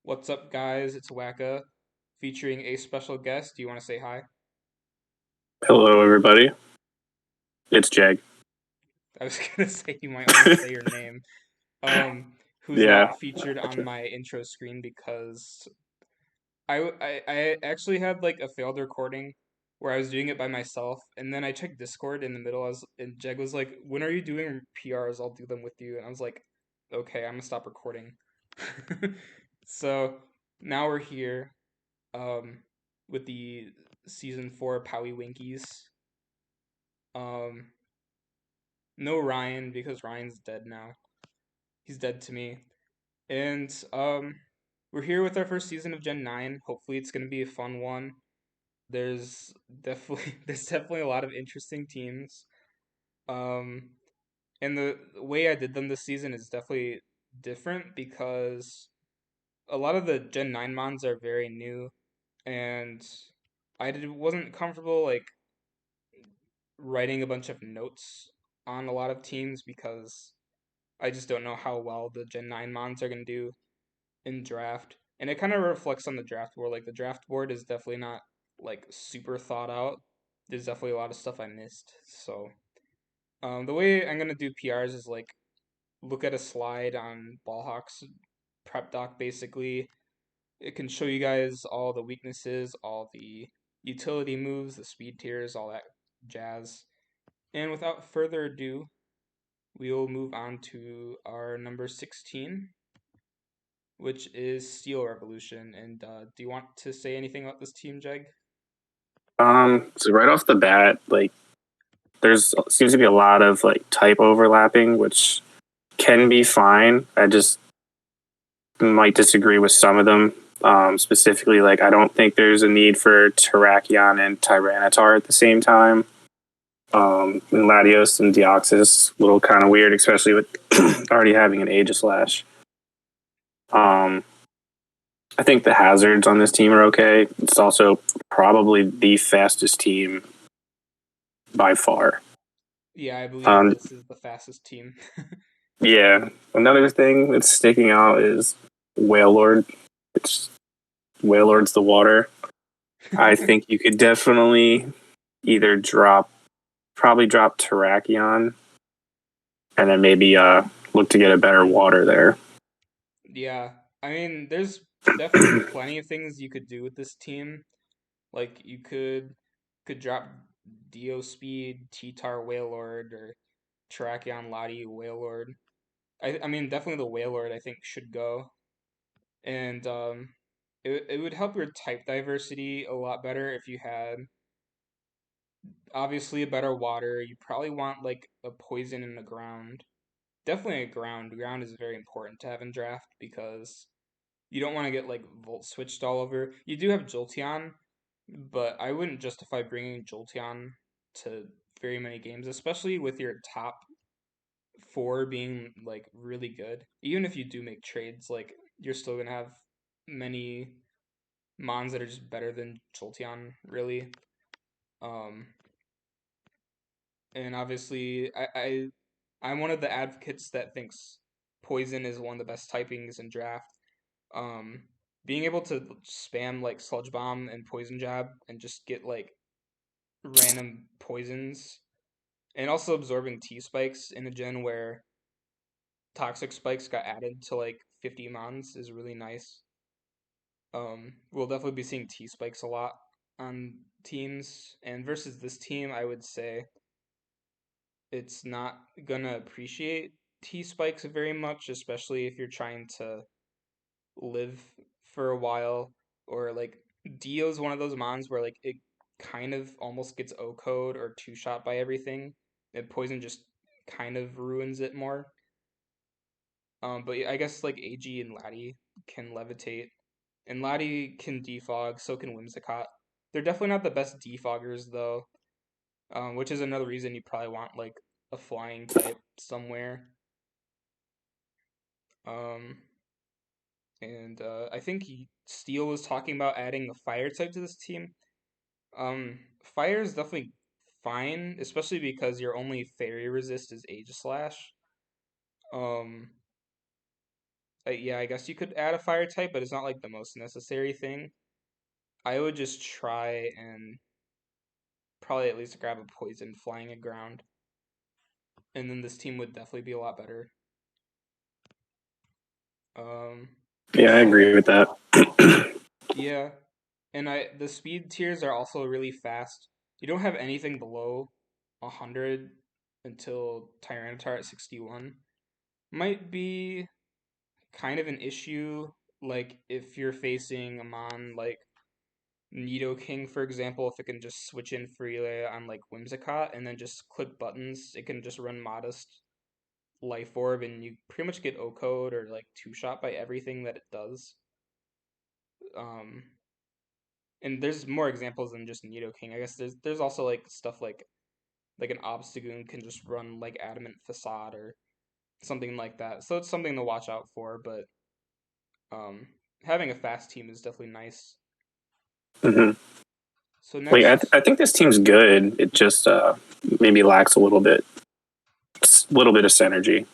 What's up, guys? It's Wacka featuring a special guest. Do you want to say hi? Hello, everybody. It's Jag. I was gonna say you might want to say your name. Who's Yeah. not featured on my intro screen because I actually had like a failed recording where I was doing it by myself, and then I checked Discord in the middle. And Jag was like, "When are you doing PRs? I'll do them with you." And I was like, "Okay, I'm gonna stop recording." So now we're here, um, with the season 4 Powie Winkies. Um, no Ryan because Ryan's dead now. He's dead to me. And we're here with our first season of Gen 9. Hopefully it's going to be a fun one. There's there's definitely a lot of interesting teams. Um and the way I did them this season is definitely different because a lot of the Gen 9 mons are very new, and wasn't comfortable like writing a bunch of notes on a lot of teams because I just don't know how well the Gen 9 mons are going to do in draft. And it kind of reflects on the draft board. Like, the draft board is definitely not, like, super thought out. There's definitely a lot of stuff I missed. So, the way I'm going to do PRs is, like, look at a slide on Ballhawk's prep doc, basically. It can show you guys all the weaknesses, all the utility moves, the speed tiers, all that jazz. And without further ado, we will move on to our number 16, which is Steel Revolution. And do you want to say anything about this team, Jeg? So right off the bat, like there's seems to be a lot of like type overlapping, which can be fine. I just might disagree with some of them. Specifically, like I don't think there's a need for Terrakion and Tyranitar at the same time. And Latios and Deoxys, a little kind of weird, especially with already having an Aegislash. Um, I think the hazards on this team are okay. It's also probably the fastest team by far. Yeah, I believe Um, this is the fastest team. yeah. Another thing that's sticking out is Whalelord. It's Whalelord's the water. I think you could definitely either probably drop Terrakion, and then maybe look to get a better water there. Yeah, I mean, there's definitely plenty of things you could do with this team. Like, you could drop Dio Speed, T-Tar Wailord, or Terrakion Lottie Wailord. I mean, definitely the Wailord I think should go. And it would help your type diversity a lot better if you had obviously a better water. You probably want like a poison in the ground. Definitely a ground. Ground is very important to have in draft because you don't want to get like volt switched all over. You do have Jolteon, but I wouldn't justify bringing Jolteon to very many games, especially with your top four being like really good. Even if you do make trades, like you're still gonna have many mons that are just better than Jolteon, really. Um, and obviously, I'm one of the advocates that thinks poison is one of the best typings in draft. Um, Being able to spam like Sludge Bomb and Poison Jab and just get like random poisons, and also absorbing T spikes in a gen where toxic spikes got added to like 50 mons is really nice. We'll definitely be seeing T spikes a lot on teams, and versus this team, I would say it's not gonna appreciate T spikes very much, especially if you're trying to live for a while, or like Dio's one of those mons where like it kind of almost gets O code or two shot by everything, and poison just kind of ruins it more. But I guess like AG and Laddie can levitate, and Laddie can defog, so can Whimsicott. They're definitely not the best defoggers though, which is another reason you probably want like a flying type somewhere. Um, and I think Steel was talking about adding a fire type to this team. Fire is definitely fine, especially because your only fairy resist is Aegislash. Um, Yeah, I guess you could add a fire type, but it's not like the most necessary thing. I would just try and probably at least grab a poison flying aground, and then this team would definitely be a lot better. Um, Yeah, I agree with that. yeah, and the speed tiers are also really fast. You don't have anything below 100 until Tyranitar at 61. Might be kind of an issue, like if you're facing a mon like Nidoking, for example, if it can just switch in freely on like Whimsicott and then just click buttons, it can just run Modest Life Orb and you pretty much get O-Code or like two-shot by everything that it does. Um, and there's more examples than just Nidoking. I guess there's also like stuff like an Obstagoon can just run like Adamant Facade or something like that. So it's something to watch out for, but um, having a fast team is definitely nice. Hmm. So Like next, I think this team's good. It just maybe lacks little bit of synergy.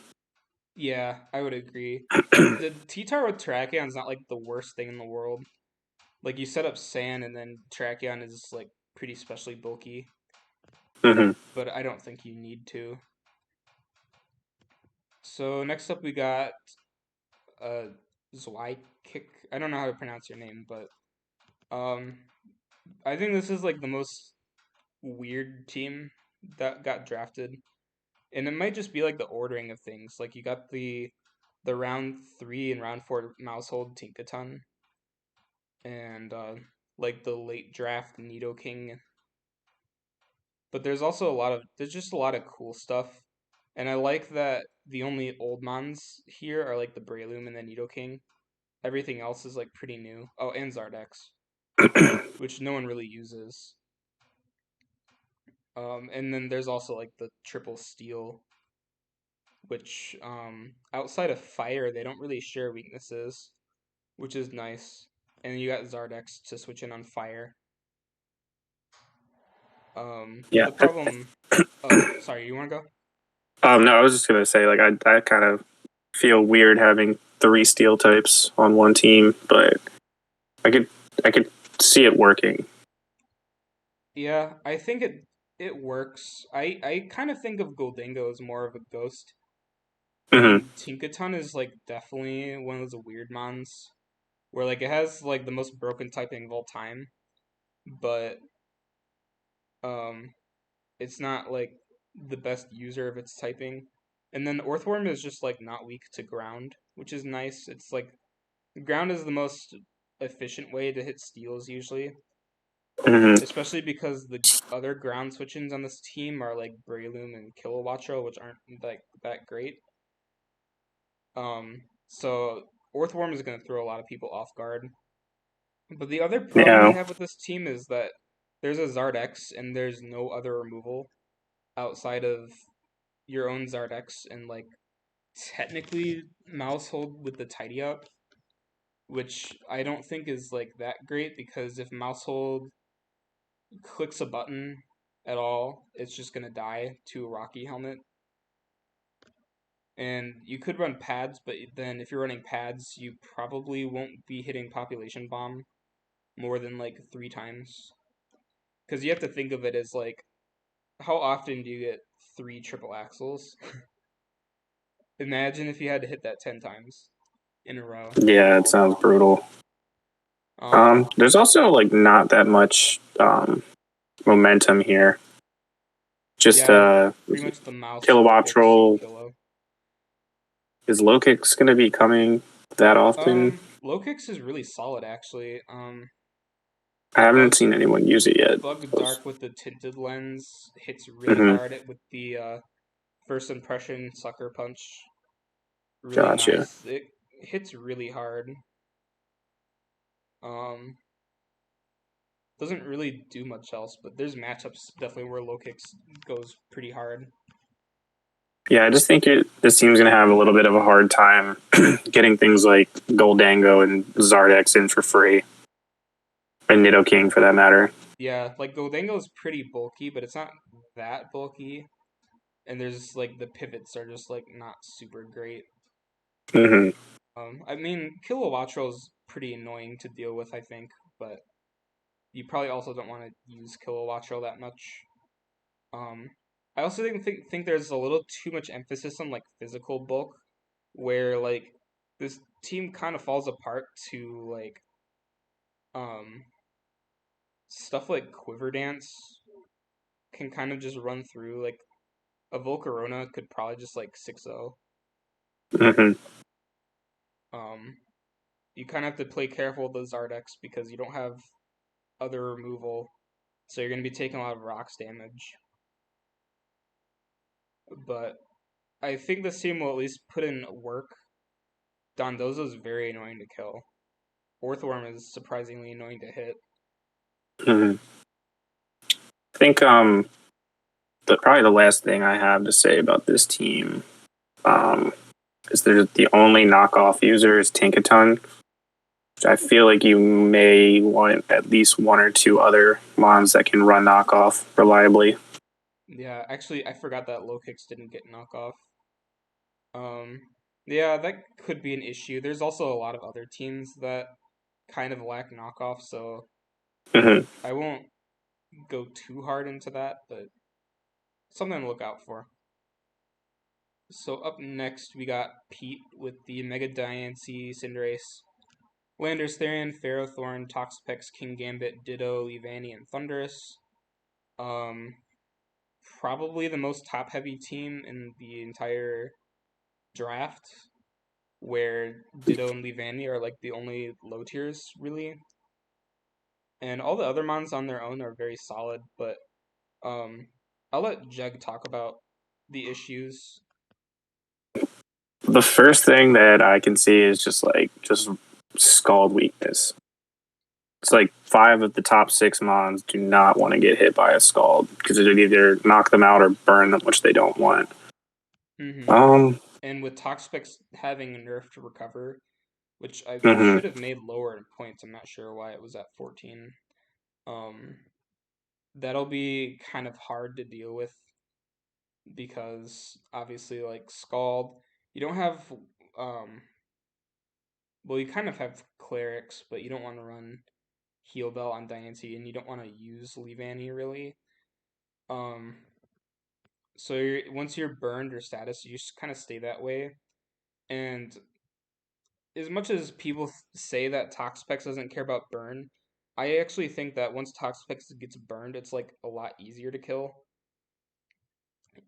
yeah, I would agree. The T-Tar with Terrakion is not like the worst thing in the world. Like you set up Sand and then Terrakion is like pretty specially bulky, Hmm. but I don't think you need to. So next up we got uh Kick. I don't know how to pronounce your name, but um I think this is like the most weird team that got drafted. And it might just be like the ordering of things. Like you got the round 3 and round 4 Mousehold Tinkaton and like the late draft Nidoking. But there's just a lot of cool stuff. And I like that the only old mons here are like the Breloom and the Nidoking. Everything else is like pretty new. Oh, and Zardex, which no one really uses. And then there's also like the triple steel, which outside of fire they don't really share weaknesses, which is nice. And you got Zardex to switch in on fire. Yeah. The problem. Oh, sorry. You want to go? No, I was just gonna say like I kind of feel weird having three steel types on one team, but I could I could see it working. Yeah, I think it works. I kind of think of Goldango as more of a ghost, Hmm. and Tinkaton is like definitely one of those weird mons where like it has like the most broken typing of all time, but um it's not like the best user of its typing. And then Earthworm is just like not weak to ground, which is nice. It's like ground is the most efficient way to hit steals usually, Hmm. especially because the other ground switch-ins on this team are like Breloom and Kilowattrel, which aren't like that great. So Earthworm is going to throw a lot of people off guard. But the other problem I Yeah. have with this team is that there's a Zardex and there's no other removal outside of your own Zardex and like technically Mousehold with the tidy up, which I don't think is like that great because if Mousehold clicks a button at all, it's just gonna die to a Rocky helmet. And you could run pads, but then if you're running pads, you probably won't be hitting population bomb more than like 3 times. Because you have to think of it as like, how often do you get 3 triple axles? Imagine if you had to hit that 10 times in a row. Yeah, it sounds brutal. Um, There's also like not that much momentum here. Just yeah, pretty much the mouse kilowatt kicks and roll. kilo. Is low kicks going to be coming that often? Low kicks is really solid actually. I haven't Bug seen anyone use it yet. Bug Dark with the tinted lens hits really Hmm. hard with the first impression sucker punch. Really Gotcha. nice. It hits really hard. Um, doesn't really do much else, but there's matchups definitely where low kicks goes pretty hard. Yeah, I just think this team's going to have a little bit of a hard time getting things like Goldango and Zardex in for free, and Nidoking for that matter. Yeah, like Goldango is pretty bulky, but it's not that bulky. And there's like the pivots are just like not super great. Hmm. I mean, Kilowattrel is pretty annoying to deal with, I think, but you probably also don't want to use Kilowattrel that much. Um, I also think there's a little too much emphasis on like physical bulk, where like this team kind of falls apart to like um stuff like Quiver Dance can kind of just run through. Like a Volcarona could probably just like 6-0. Hmm. Um, you kind of have to play careful with the Zardex because you don't have other removal, so you're going to be taking a lot of rocks damage. But I think this team will at least put in work. Dondozo is very annoying to kill. Orthworm is surprisingly annoying to hit. Hmm. I think probably the last thing I have to say about this team um, is they're the only knockoff user is Tinkaton. I feel like you may want at least one or two other mons that can run knockoff reliably. Yeah, actually, I forgot that low kicks didn't get knockoff. Um, yeah, that could be an issue. There's also a lot of other teams that kind of lack knockoff, so Hmm. I won't go too hard into that, but something to look out for. So up next, we got Pete with the Mega Diancie, Cinderace, Landers, Therian, Ferrothorn, Toxapex, King Gambit, Ditto, Leavanny, and Thundurus. Um, Probably the most top heavy team in the entire draft, where Ditto and Leavanny are like the only low tiers, really. And all the other mons on their own are very solid, but um, I'll let Jeg talk about the issues. The first thing that I can see is just scald weakness. It's like five of the top six mons do not want to get hit by a scald because it would either knock them out or burn them, which they don't want. Mm-hmm. Um. And with Toxapex having a nerf to recover, which I Mhm. should have made lower in points, I'm not sure why it was at 14. Um, that'll be kind of hard to deal with because obviously, like Scald, you don't have um, well, you kind of have clerics, but you don't want to run Heal Bell on Diancie, and you don't want to use Leavanny really. Um, so once you're burned or status, you just kind of stay that way. And as much as people say that Toxapex doesn't care about burn, I actually think that once Toxapex gets burned, it's like a lot easier to kill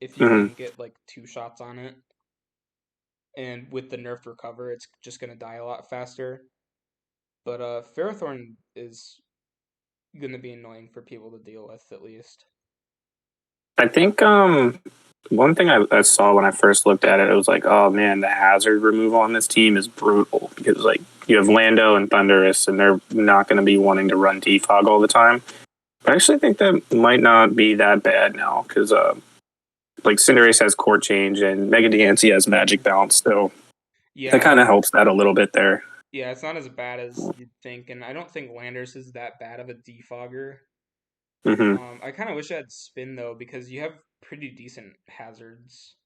if you Mhm. can get like two shots on it. And with the nerfed recover, it's just gonna die a lot faster. But Ferrothorn is gonna be annoying for people to deal with at least. I think one thing I saw when I first looked at it, it was like, oh man, the hazard removal on this team is brutal because like you have Lando and Thunderous, and they're not going to be wanting to run defog all the time. But I actually think that might not be that bad now because like Cinderace has core change and Mega Diancie has magic bounce, so that Yeah, kind of helps that a little bit there. yeah, it's not as bad as you'd think, and I don't think Landers is that bad of a defogger. Hmm. I kind of wish I had spin though because you have pretty decent hazards,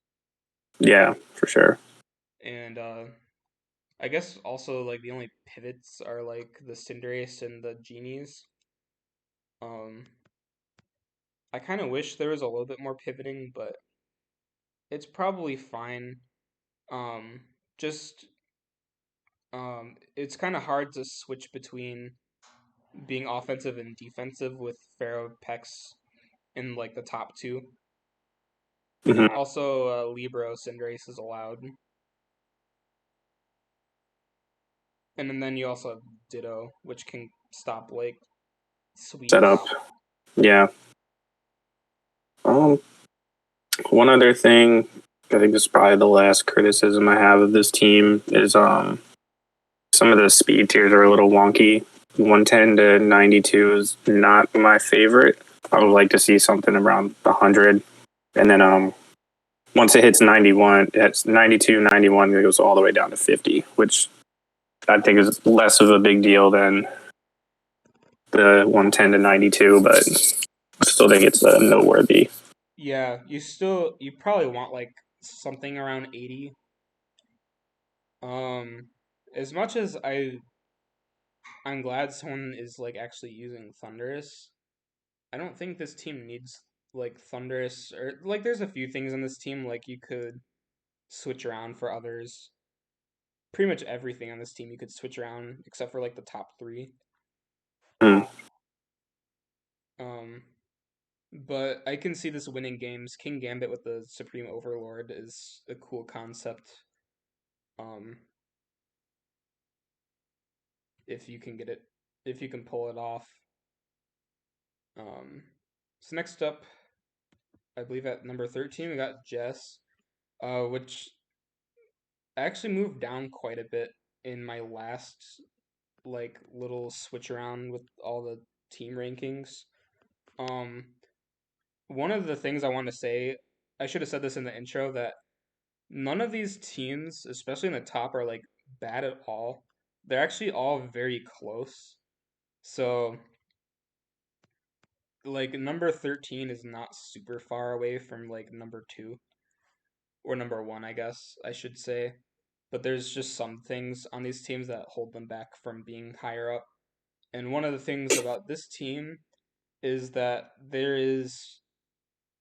Yeah, for sure. and I guess also like the only pivots are like the Cinderace and the Genies. Um, I kind of wish there was a little bit more pivoting, but it's probably fine. Um, just it's kind of hard to switch between being offensive and defensive with Pharaoh Pex in like the top two, and Hmm. also Libero Cinderace is allowed, and then you also have Ditto, which can stop like Set up. sweeps. Yeah. Um, One other thing, I think this is probably the last criticism I have of this team is some of the speed tiers are a little wonky. 110 to 92 is not my favorite. I would like to see something around 100. And then once it hits 91, it's 92, 91, it goes all the way down to 50, which I think is less of a big deal than the 110 to 92, but I still think it's noteworthy. Yeah, you probably want like something around 80. As much as I'm glad someone is like actually using Thunderous, I don't think this team needs like Thunderous or like there's a few things on this team like you could switch around for others. Pretty much everything on this team you could switch around except for like the top three. Mm. Um, but I can see this winning games. King Gambit with the Supreme Overlord is a cool concept. Um, if you can get it, if you can pull it off. Um, so next up, I believe at number 13 we got Jess, which actually moved down quite a bit in my last like little switch around with all the team rankings. Um, one of the things I want to say, I should have said this in the intro that none of these teams, especially in the top, are like bad at all. They're actually all very close. So, like number 13 is not super far away from like number 2 or number 1, I guess I should say. But there's just some things on these teams that hold them back from being higher up. And one of the things about this team is that there is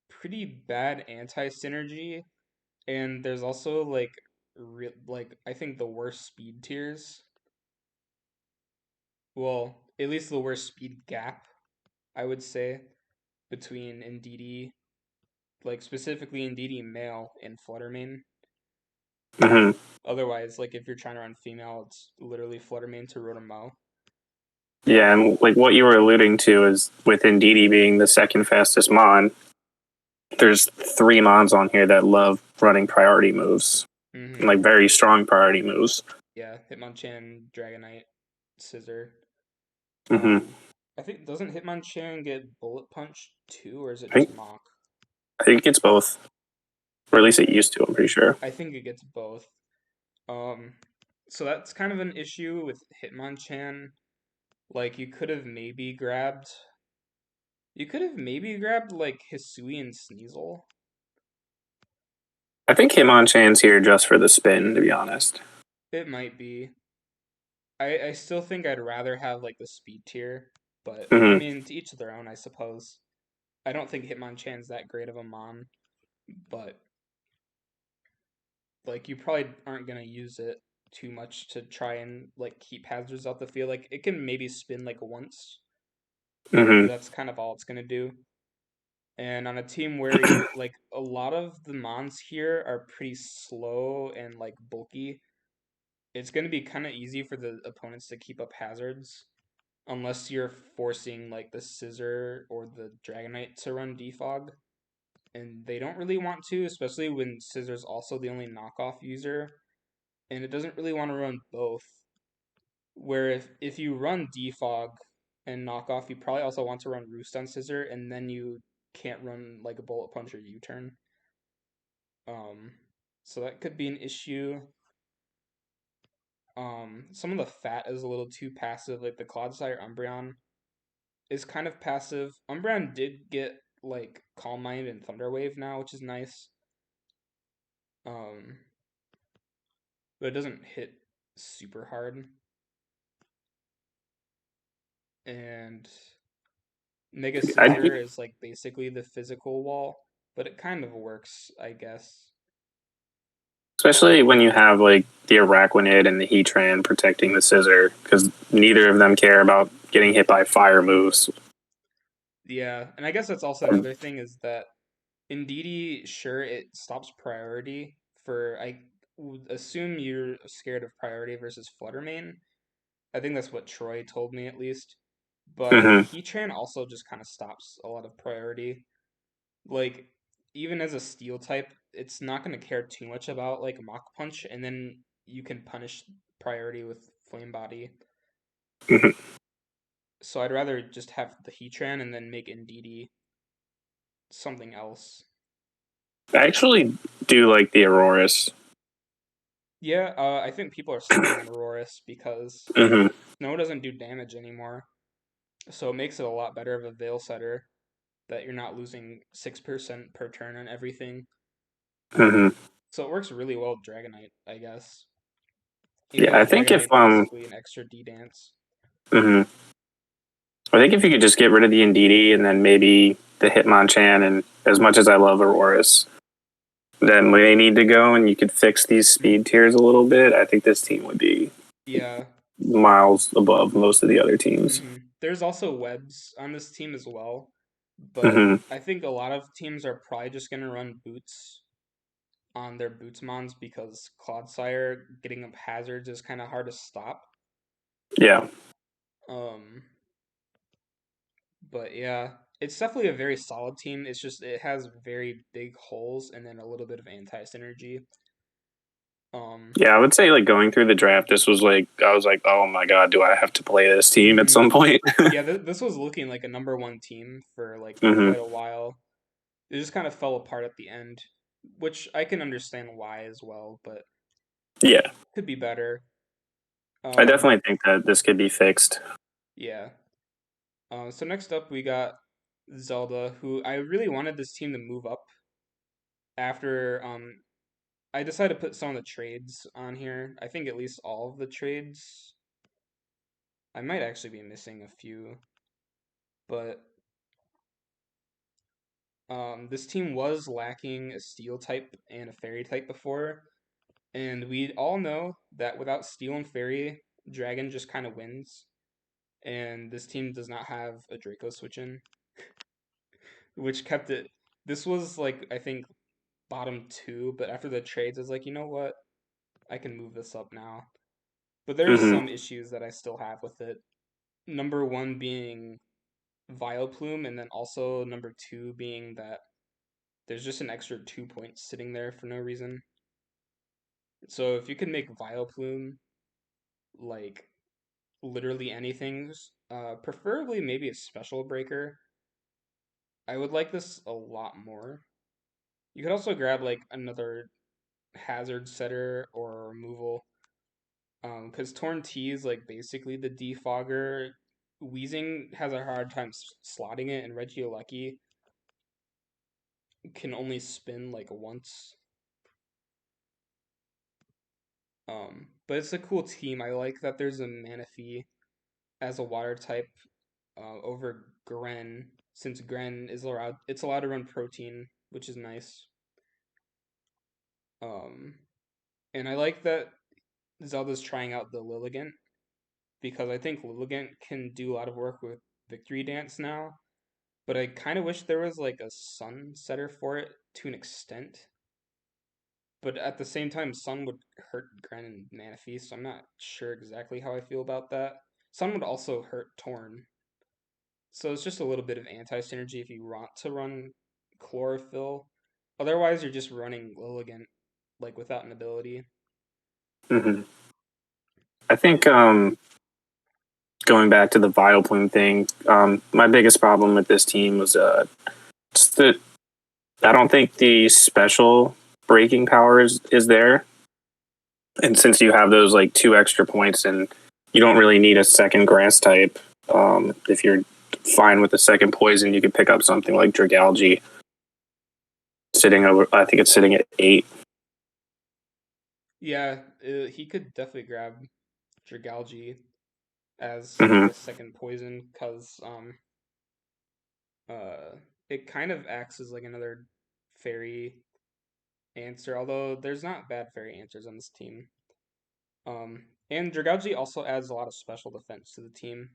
pretty bad anti-synergy and there's also like I think the worst speed tiers. Well, at least the worst speed gap, I would say, between Indeedee, like specifically Indeedee male and Fluttermane. Hmm. Otherwise, like if you're trying to run female, it's literally Fluttermane to Rotomo. Yeah, and like what you were alluding to is with Indeedee being the second fastest mon, there's three mons on here that love running priority moves, Mm-hmm. like very strong priority moves. Yeah, Hitmonchan, Dragonite, Scissor. Hmm. I think doesn't Hitmonchan get Bullet Punch too, or is it I just think Mach? I think it's both, or at least it used to. I'm pretty sure. I think it gets both. Um, so that's kind of an issue with Hitmonchan. Like you could have maybe grabbed like Hisui and Sneasel. I think Hitmonchan's here just for the spin, to be honest. It might be. I still think I'd rather have like the speed tier, but I Hmm. mean to each their own, I suppose. I don't think Hitmonchan's that great of a mon, but like you probably aren't gonna use it too much to try and like keep hazards out the field. Like it can maybe spin like once, but Hmm. that's kind of all it's gonna do. And on a team where you like a lot of the mons here are pretty slow and like bulky, it's gonna be kind of easy for the opponents to keep up hazards unless you're forcing like the Scissor or the Dragonite to run Defog. And they don't really want to, especially when Scissor's also the only knockoff user, and it doesn't really want to run both. Where if you run Defog and knockoff, you probably also want to run Roost on Scissor, and then you can't run like a Bullet Punch or U-turn. Um, so that could be an issue. Some of the fat is a little too passive, like the Clodsire Umbreon is kind of passive. Umbreon did get like Calm Mind and Thunder Wave now, which is nice. Um, but it doesn't hit super hard. And Mega I Scissor is like basically the physical wall, but it kind of works, I guess. Especially when you have like the Araquanid and the Heatran protecting the Scissor, because neither of them care about getting hit by fire moves. Yeah, and I guess that's also another thing is that Indeedee, sure, it stops priority for I would assume you're scared of priority versus Fluttermane. I think that's what Troy told me at least. But Hmm. Heatran also just kind of stops a lot of priority. Like even as a steel type, it's not going to care too much about like Mach Punch, and then you can punish priority with Flame Body. Hmm. So I'd rather just have the Heatran and then make Indeedee something else. I actually do like the Auroras. Yeah, I think people are sleeping on Aurorus because Hmm. Snow doesn't do damage anymore, so it makes it a lot better of a Veil Setter that you're not losing 6% per turn on everything. Hmm. So it works really well with Dragonite, I guess. Yeah, and Dragonite basically an extra D dance. mhm. I think if you could just get rid of the Indeedee and then maybe the Hitmonchan, and as much as I love Auroras, then we may need to go and you could fix these speed tiers a little bit. I think this team would be Yeah. miles above most of the other teams. There's also webs on this team as well, but Hmm. I think a lot of teams are probably just gonna run boots on their bootsmons because Clodsire getting up hazards is kind of hard to stop. Yeah, Um, but yeah, it's definitely a very solid team. It's just it has very big holes and then a little bit of anti synergy. Um, yeah. I would say like going through the draft, this was like I was like, oh my god, do I have to play this team at mhm. some point? Yeah, this was looking like a number one team for like Hmm. quite a while. It just kind of fell apart at the end, which I can understand why as well, but Yeah, could be better. I Um, definitely think that this could be fixed. yeah. So next up we got Zelda, who I really wanted this team to move up after I decided to put some of the trades on here. I think at least all of the trades. I might actually be missing a few, but this team was lacking a steel type and a fairy type before, and we all know that without steel and fairy, dragon just kind of wins. And this team does not have a Draco switch in, which kept it. This was like I think bottom two, but after the trades, I was like, you know what? I can move this up now. But there's Hmm. some issues that I still have with it. Number one being Vileplume, and then also number two being that there's just an extra 2 points sitting there for no reason. So if you can make Vileplume like literally anything, preferably maybe a special breaker, I would like this a lot more. You could also grab like another hazard setter or removal. Because Torn T is like basically the defogger. Weezing has a hard time slotting it, and Regieleki can only spin like once. But it's a cool team. I like that there's a Manaphy as a water type over Gren, since Gren is allowed. It's allowed to run protein, which is nice. Um, and I like that Zelda's trying out the Lilligant because I think Lilligant can do a lot of work with Victory Dance now. But I kind of wish there was like a Sun setter for it to an extent. But at the same time, Sun would hurt Gren and Manaphy, so I'm not sure exactly how I feel about that. Sun would also hurt Torn, so it's just a little bit of anti-synergy if you want to run Chlorophyll. Otherwise, you're just running Lilligant, like without an ability. Hmm. I think going back to the Vileplume thing, my biggest problem with this team was just that I don't think the special breaking power is there. And since you have those like 2 extra points, and you don't really need a second grass type, if you're fine with the second poison, you could pick up something like Dragalge sitting over. I think it's sitting at 8. Yeah, he could definitely grab Dragalge as like Hmm. a second poison because uh it kind of acts as like another fairy answer, although there's not bad fairy answers on this team. And Dragalge also adds a lot of special defense to the team,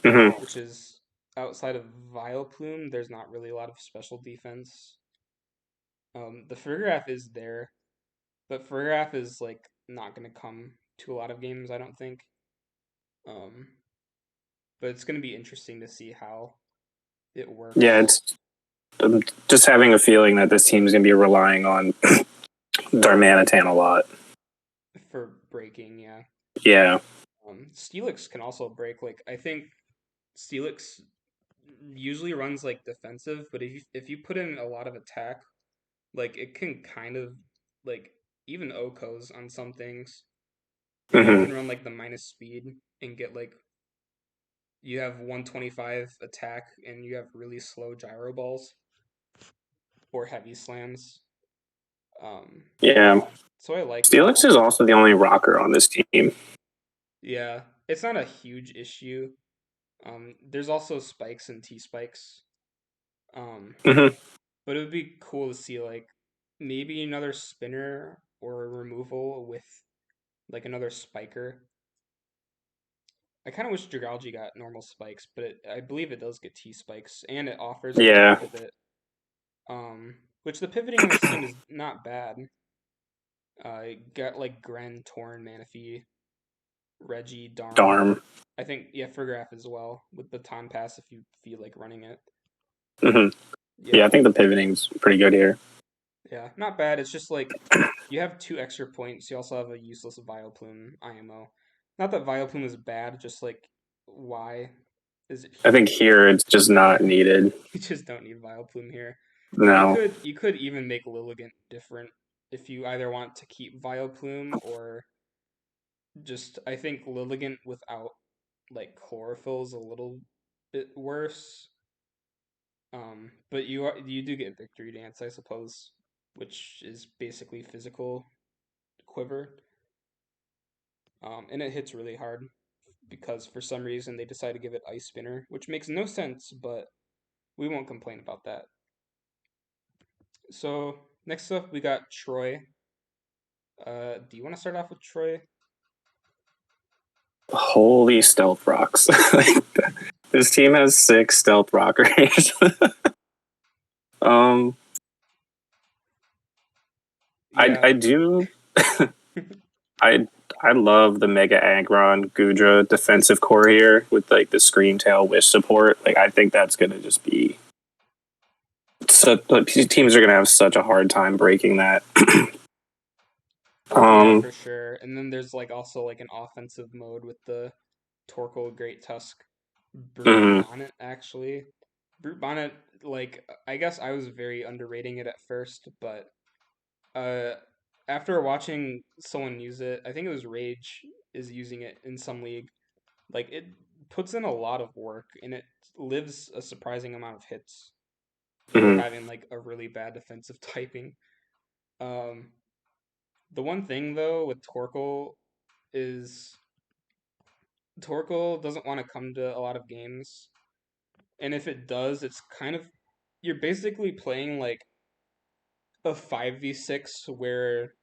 Hmm. which is outside of Vileplume, there's not really a lot of special defense. The Farigiraf is there, but Farigiraf is like not gonna come to a lot of games, I don't think. Um, but it's gonna be interesting to see how it Yeah, works it's I'm just having a feeling that this team is going to be relying on Darmanitan a lot. for breaking. Yeah. Yeah. Steelix can also break. Like I think Steelix usually runs like defensive, but if you put in a lot of attack, like it can kind of like even Okos on some things. You Hmm. can run like the minus speed and get like you have 125 attack and you have really slow gyro balls or heavy slams. Um, Yeah. so I like that. Steelix is also the only rocker on this team. Yeah, it's not a huge issue. There's also spikes and T spikes. Um, Hmm. but it would be cool to see like maybe another spinner or a removal with like another spiker. I kind of wish Dragalge got normal spikes, but I believe it does get T spikes, and it offers another Yeah. pivot. Which the pivoting on this team is not bad. Got like Gren, Torn, Manaphy, Reggie, Darm. Darm. I think yeah, Fergraph as well with the Ton Pass if you feel like running it. Hmm. Yeah, I Yeah, think the pivoting's pretty good here. yeah, not bad. It's just like you have two extra points. You also have a useless Vileplume IMO. Not that Vileplume is bad, just like why is it I think here? here it's just not needed. You just don't need Vileplume here. No. You could even make Lilligant different if you either want to keep Vileplume or just I think Lilligant without like chlorophyll is a little bit worse. But you do get Victory Dance, I suppose, which is basically physical quiver. And it hits really hard because for some reason they decide to give it Ice Spinner, which makes no sense, but we won't complain about that. So next up we got Troy. Do you want to start off with Troy? Holy stealth rocks. This team has 6 stealth rockers. um I Yeah. do I I love the Mega Aggron Gudra defensive core here with like the Scream Tail Wish support. Like I think that's gonna just be so like, teams are gonna have such a hard time breaking that. Oh yeah, um for sure. And then there's like also like an offensive mode with the Torkoal Great Tusk Brute mhm. Bonnet actually. Brute Bonnet, like I guess I was very underrating it at first, but uh after watching someone use it, I think it was Rage is using it in some league. Like it puts in a lot of work and it lives a surprising amount of hits for Mhm. having like a really bad defensive typing. Um the one thing though with Torkoal is Torkoal doesn't want to come to a lot of games. And if it does, it's kind of you're basically playing like a 5v6 where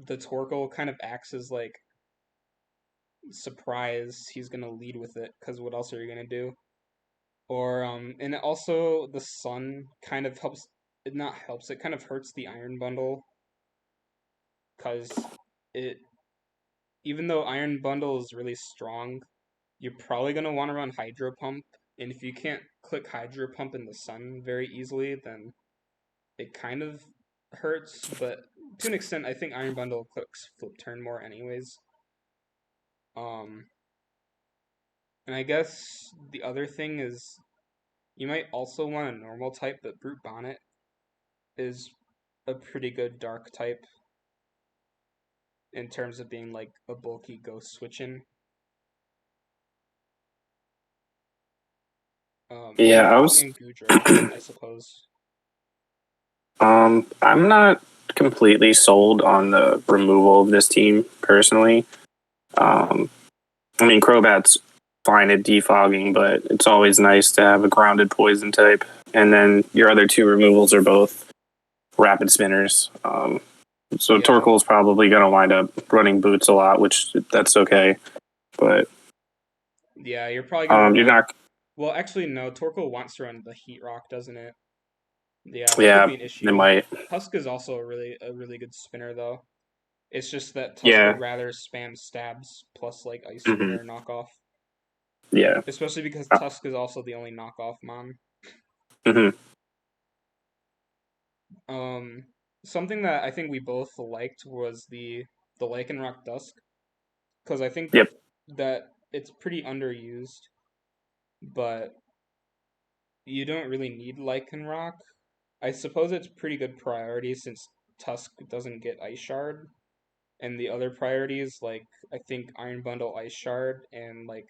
the Torkoal kind of acts as like surprise he's gonna lead with it because what else are you gonna do? Or and it also the sun kind of helps it not helps it kind of hurts the iron bundle because it even though iron bundle is really strong, you're probably gonna want to run hydro pump, and if you can't click hydro pump in the sun very easily, then it kind of hurts. But to an extent, I think iron bundle clicks flip turn more anyways. Um, and I guess the other thing is you might also want a normal type, but brute bonnet is a pretty good dark type in terms of being like a bulky ghost switching. Yeah, I was And Gudra, I suppose. I'm not completely sold on the removal of this team personally. Um I mean Crobat's fine at defogging, but it's always nice to have a grounded poison type. And then your other two removals are both rapid spinners. So Yeah, Torkoal's probably going to wind up running boots a lot, which that's okay. But yeah, you're probably gonna you're run. not. Well, actually, no. Torkoal wants to run the Heat Rock, doesn't it? Yeah, that could Yeah, be an they issue. might. Tusk is also a really good spinner though. It's just that Tusk Yeah. would rather spam stabs plus like Ice Hmm. Spinner knockoff, Yeah. especially because Uh, Tusk is also the only knockoff mon. hmm. Um, Something that I think we both liked was the Lycanroc Dusk because I think Yep. that it's pretty underused, but you don't really need Lycanroc. I suppose it's pretty good priority since Tusk doesn't get Ice Shard, and the other priorities like I think Iron Bundle Ice Shard and like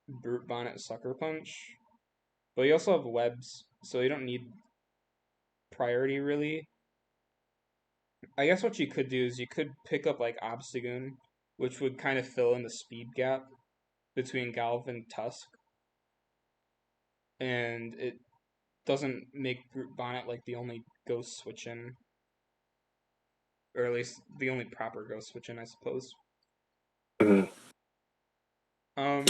Brute Bonnet Sucker Punch. But you also have webs, so you don't need priority really. I guess what you could do is you could pick up like Obstagoon, which would kind of fill in the speed gap between Galv and Tusk, and it doesn't make Brute Bonnet like the only ghost switch in, or at least the only proper ghost switch in, I suppose. Mhm. Um,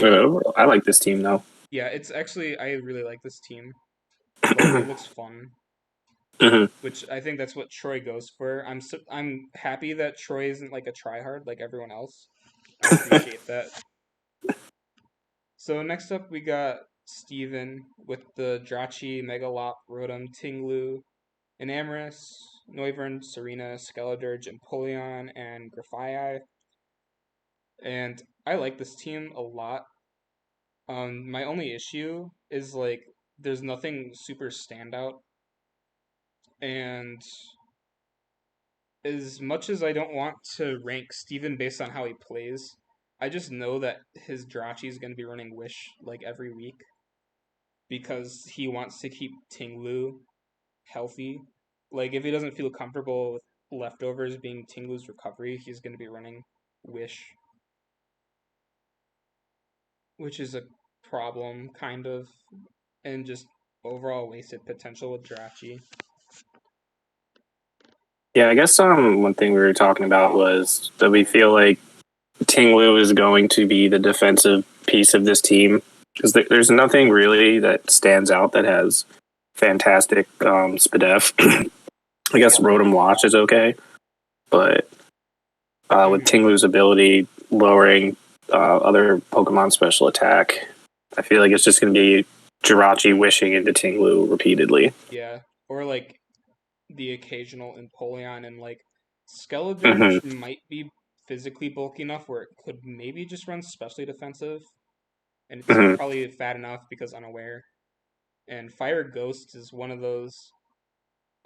I like this team though. yeah, it's actually I really like this team. Like it looks fun, Mhm. which I think that's what Troy goes for. I'm happy that Troy isn't like a tryhard like everyone else. I appreciate that. So next up we got Steven with the Drachi, Megalop, Rotom, Tinglu, Enamorus, Noivern, Serena, Skeledirge, Empoleon, and Grafaiai. And I like this team a lot. My only issue is like there's nothing super standout, and as much as I don't want to rank Steven based on how he plays, I just know that his Drachi is going to be running Wish like every week because he wants to keep Tinglu healthy. Like if he doesn't feel comfortable with leftovers being Tinglu's recovery, he's going to be running Wish, which is a problem kind of, and just overall wasted potential with Jirachi. Yeah, I guess one thing we were talking about was that we feel like Tinglu is going to be the defensive piece of this team because there's nothing really that stands out that has fantastic SPDF. I guess Yeah. Rotom Watch is okay, but with Mm-hmm. Tinglu's ability lowering other Pokemon special attack, I feel like it's just going to be Jirachi wishing into Tinglu repeatedly. Yeah. Or like the occasional Empoleon and like Hmm. Skeledirge might be physically bulky enough where it could maybe just run specially defensive, and it's Hmm. probably fat enough because unaware. And Fire Ghost is one of those.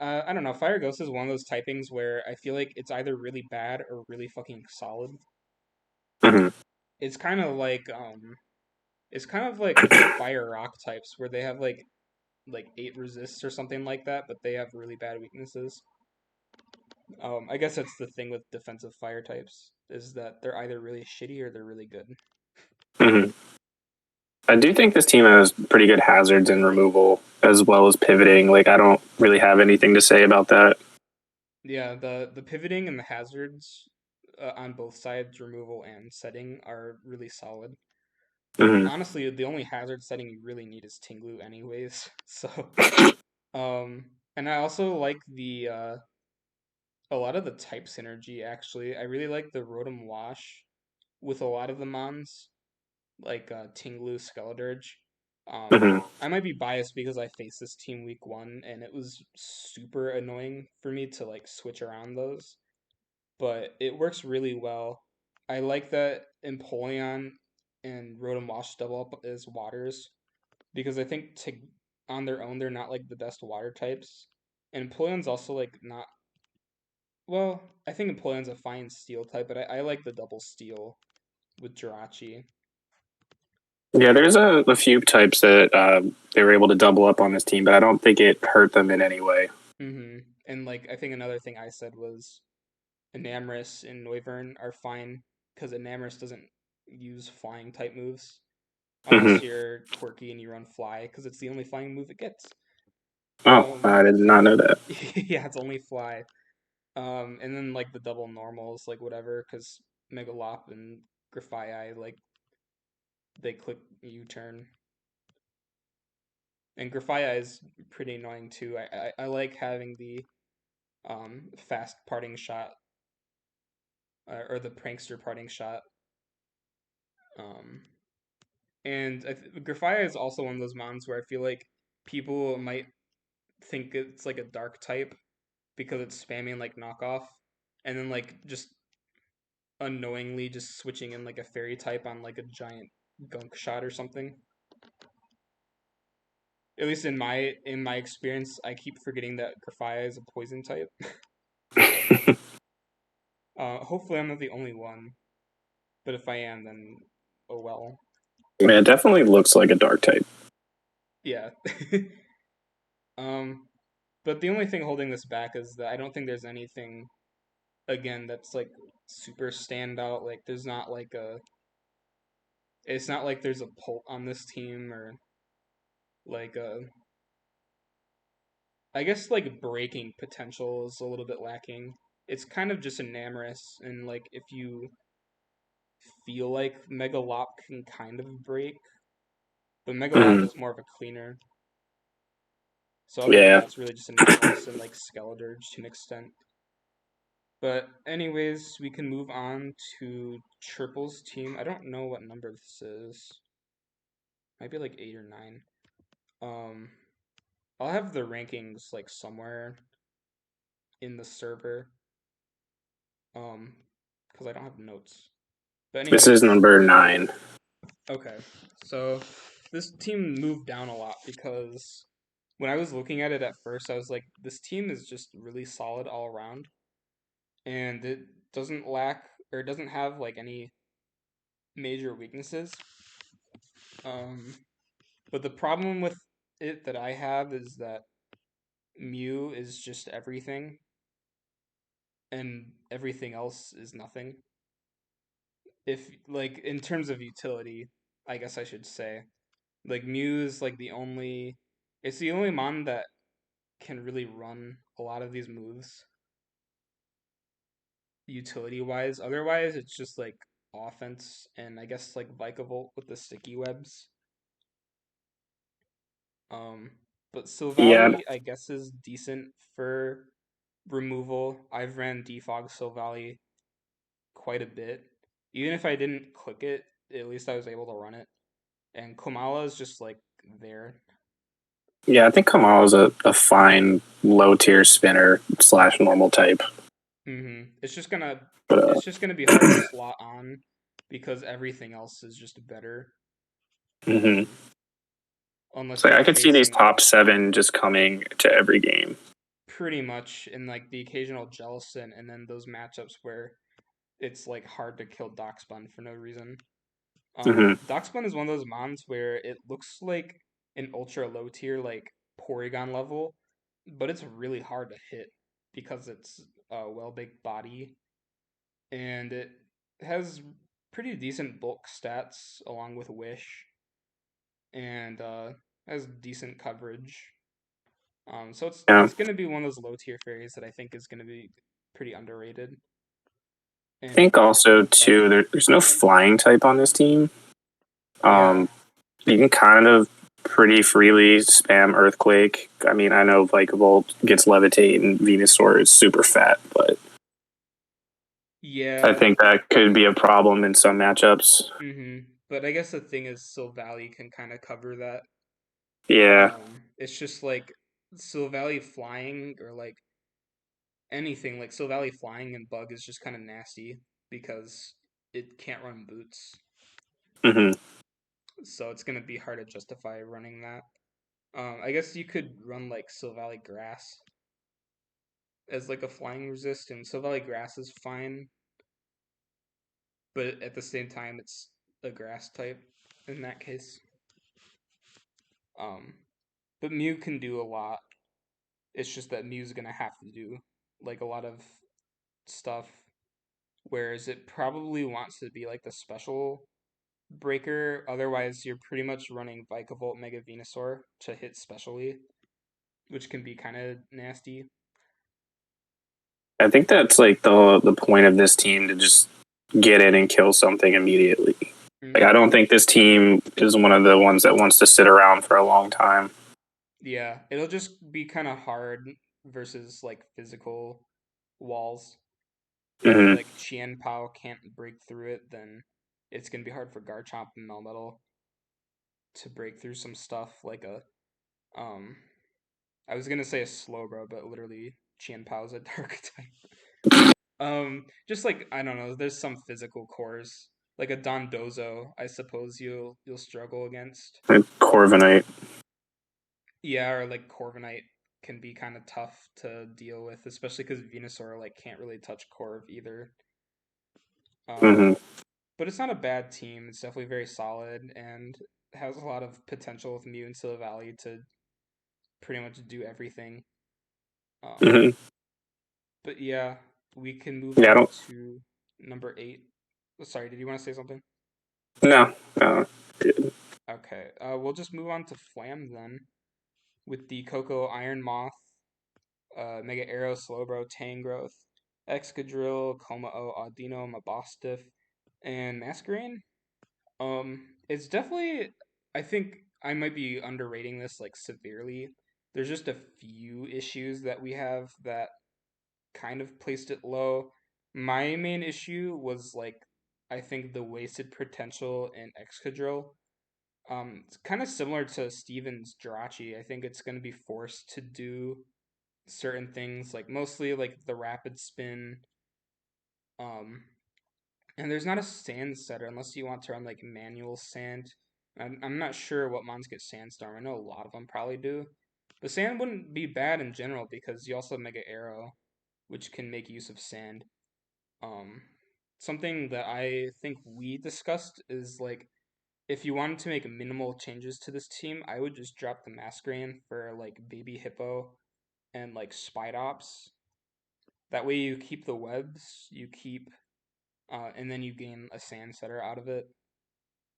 I don't know. Fire Ghost is one of those typings where I feel like it's either really bad or really fucking solid. Hmm. It's kind of like it's kind of like Fire Rock types where they have like 8 resists or something like that, but they have really bad weaknesses. I guess that's the thing with defensive fire types is that they're either really shitty or they're really good. Hmm. I do think this team has pretty good hazards and removal as well as pivoting. Like I don't really have anything to say about that. Yeah, the pivoting and the hazards on both sides, removal and setting, are really solid. Hmm. Honestly, the only hazard setting you really need is Tinglu, anyways. So, and I also like the a lot of the type synergy. Actually, I really like the Rotom Wash with a lot of the mons, like Tinglu, Skeledirge. Hmm. I might be biased because I faced this team week one, and it was super annoying for me to like switch around those. But it works really well. I like that Empoleon and Rotom Wash double up as waters because I think to on their own they're not like the best water types. And Empoleon's also like not well, I think Empoleon's a fine steel type, but I like the double steel with Jirachi. Yeah, there's a few types that they were able to double up on this team, but I don't think it hurt them in any way. And like I think another thing I said was Enamorus and Noivern are fine because Enamorus doesn't use flying type moves Hmm. unless you're quirky and you run fly because it's the only flying move it gets. Oh, I did not know that. Yeah, it's only fly. And then like the double normals, like whatever, because Megalop and Grafaiai, like they click U-turn, and Grafaiai is pretty annoying too. I like having the fast parting shot or the prankster parting shot. Um, and Grafaiai is also one of those mons where I feel like people might think it's like a dark type because it's spamming like knockoff, and then like just unknowingly just switching in like a fairy type on like a giant gunk shot or something. At least in my experience, I keep forgetting that Grafia is a poison type. Hopefully, I'm not the only one, but if I am, then oh well. Man, it definitely looks like a dark type. Yeah. um, but the only thing holding this back is that I don't think there's anything. again, that's like super standout. Like it's not like there's a pult on this team or like a, I guess like breaking potential is a little bit lacking. It's kind of just enamorous, and like if you feel like Megalop can kind of break, but Megalop Hmm. is more of a cleaner. So other than Yeah. that, it's really just enamorous and like Skeledirge to an extent. But anyways, we can move on to Triple's team. I don't know what number this is. Might be like 8 or 9. Um, I'll have the rankings like somewhere in the server. Um, because I don't have notes. But This is anyways, number 9. okay. So this team moved down a lot because when I was looking at it at first, I was like, this team is just really solid all around, and it doesn't lack or it doesn't have like any major weaknesses. Um, but the problem with it that I have is that Mew is just everything, and everything else is nothing. If like in terms of utility, I guess I should say, like Mew is like the only, it's the only mon that can really run a lot of these moves utility wise. Otherwise, it's just like offense and I guess like Vikavolt with the sticky webs. Um, but Yeah, Silvally, I guess, is decent for removal. I've ran Defog Silvally quite a bit. Even if I didn't click it, at least I was able to run it. And Komala is just like there. yeah. I think Kamal is a fine low tier spinner slash normal type, It's just gonna but it's just gonna be hard to slot on because everything else is just better. hmm Um, unless so you're I could see these facing top 7 just coming to every game. pretty much in like the occasional Jellicent and then those matchups where it's like hard to kill Darkspun for no reason. Hmm. Darkspun is one of those mons where it looks like an ultra low tier like Porygon level, but it's really hard to hit because it's a well big body and it has pretty decent bulk stats along with Wish and has decent coverage. So Yeah, it's gonna be one of those low tier fairies that I think is gonna be pretty underrated. I And think also oh too there's no flying type on this team. yeah, Um, you can kind of pretty freely spam Earthquake. I mean, I know Vikavolt gets Levitate and Venusaur is super fat, but I yeah. think that could be a problem in some matchups. But I guess the thing is, Silvally can kind of cover that. Yeah. It's just like Silvally flying or like anything like Silvally flying and bug is just kind of nasty because it can't run boots. Hmm. So it's gonna be hard to justify running that. I guess you could run like Silvally Grass as like a flying resist, and Silvally Grass is fine, but at the same time, it's a grass type in that case. Um, but Mew can do a lot. It's just that Mew's gonna have to do like a lot of stuff, whereas it probably wants to be like the special breaker. Otherwise, you're pretty much running Vikavolt Mega Venusaur to hit specially, which can be kind of nasty. I think that's like the point of this team to just get in and kill something immediately. Like I hmm don't think this team is one of the ones that wants to sit around for a long time. Yeah, it'll just be kind of hard versus like physical walls. If Hmm. like Chien Pao can't break through it, then it's gonna be hard for Garchomp and Melmetal to break through some stuff like a um I was gonna say a Slowbro, but literally Chien Pao's a dark type. Just like I don't know, there's some physical cores like a Dondozo. I suppose you'll struggle against. Corviknight. Yeah, or like Corviknight can be kind of tough to deal with, especially because Venusaur like can't really touch Corv either. Um, Hmm. but it's not a bad team. It's definitely very solid and has a lot of potential with Mew and Silvally to pretty much do everything. Um, Hmm. but yeah, we can move Yeah, I on don't. to number 8. Sorry, did you want to say something? No, no. Okay, we'll just move on to Flam then with the Coco Iron Moth, Mega Arrow, Slowbro, Tangrowth, Excadrill, Komao, Audino, Mabostiff, and Masquerain. It's definitely, I think I might be underrating this like severely. There's just a few issues that we have that kind of placed it low. My main issue was like I think the wasted potential in Excadrill. It's kind of similar to Steven's Jirachi. I think it's going to be forced to do certain things, like mostly like the rapid spin. Um, and there's not a sand setter unless you want to run like manual sand. I'm not sure what mons get sandstorm. I know a lot of them probably do, but sand wouldn't be bad in general because you also have Mega Arrow, which can make use of sand. Um, Something that I think we discussed is like if you wanted to make minimal changes to this team, I would just drop the Masquerain for like Baby Hippo and like Spidops. That way you keep the webs, you keep, and then you gain a sand setter out of it.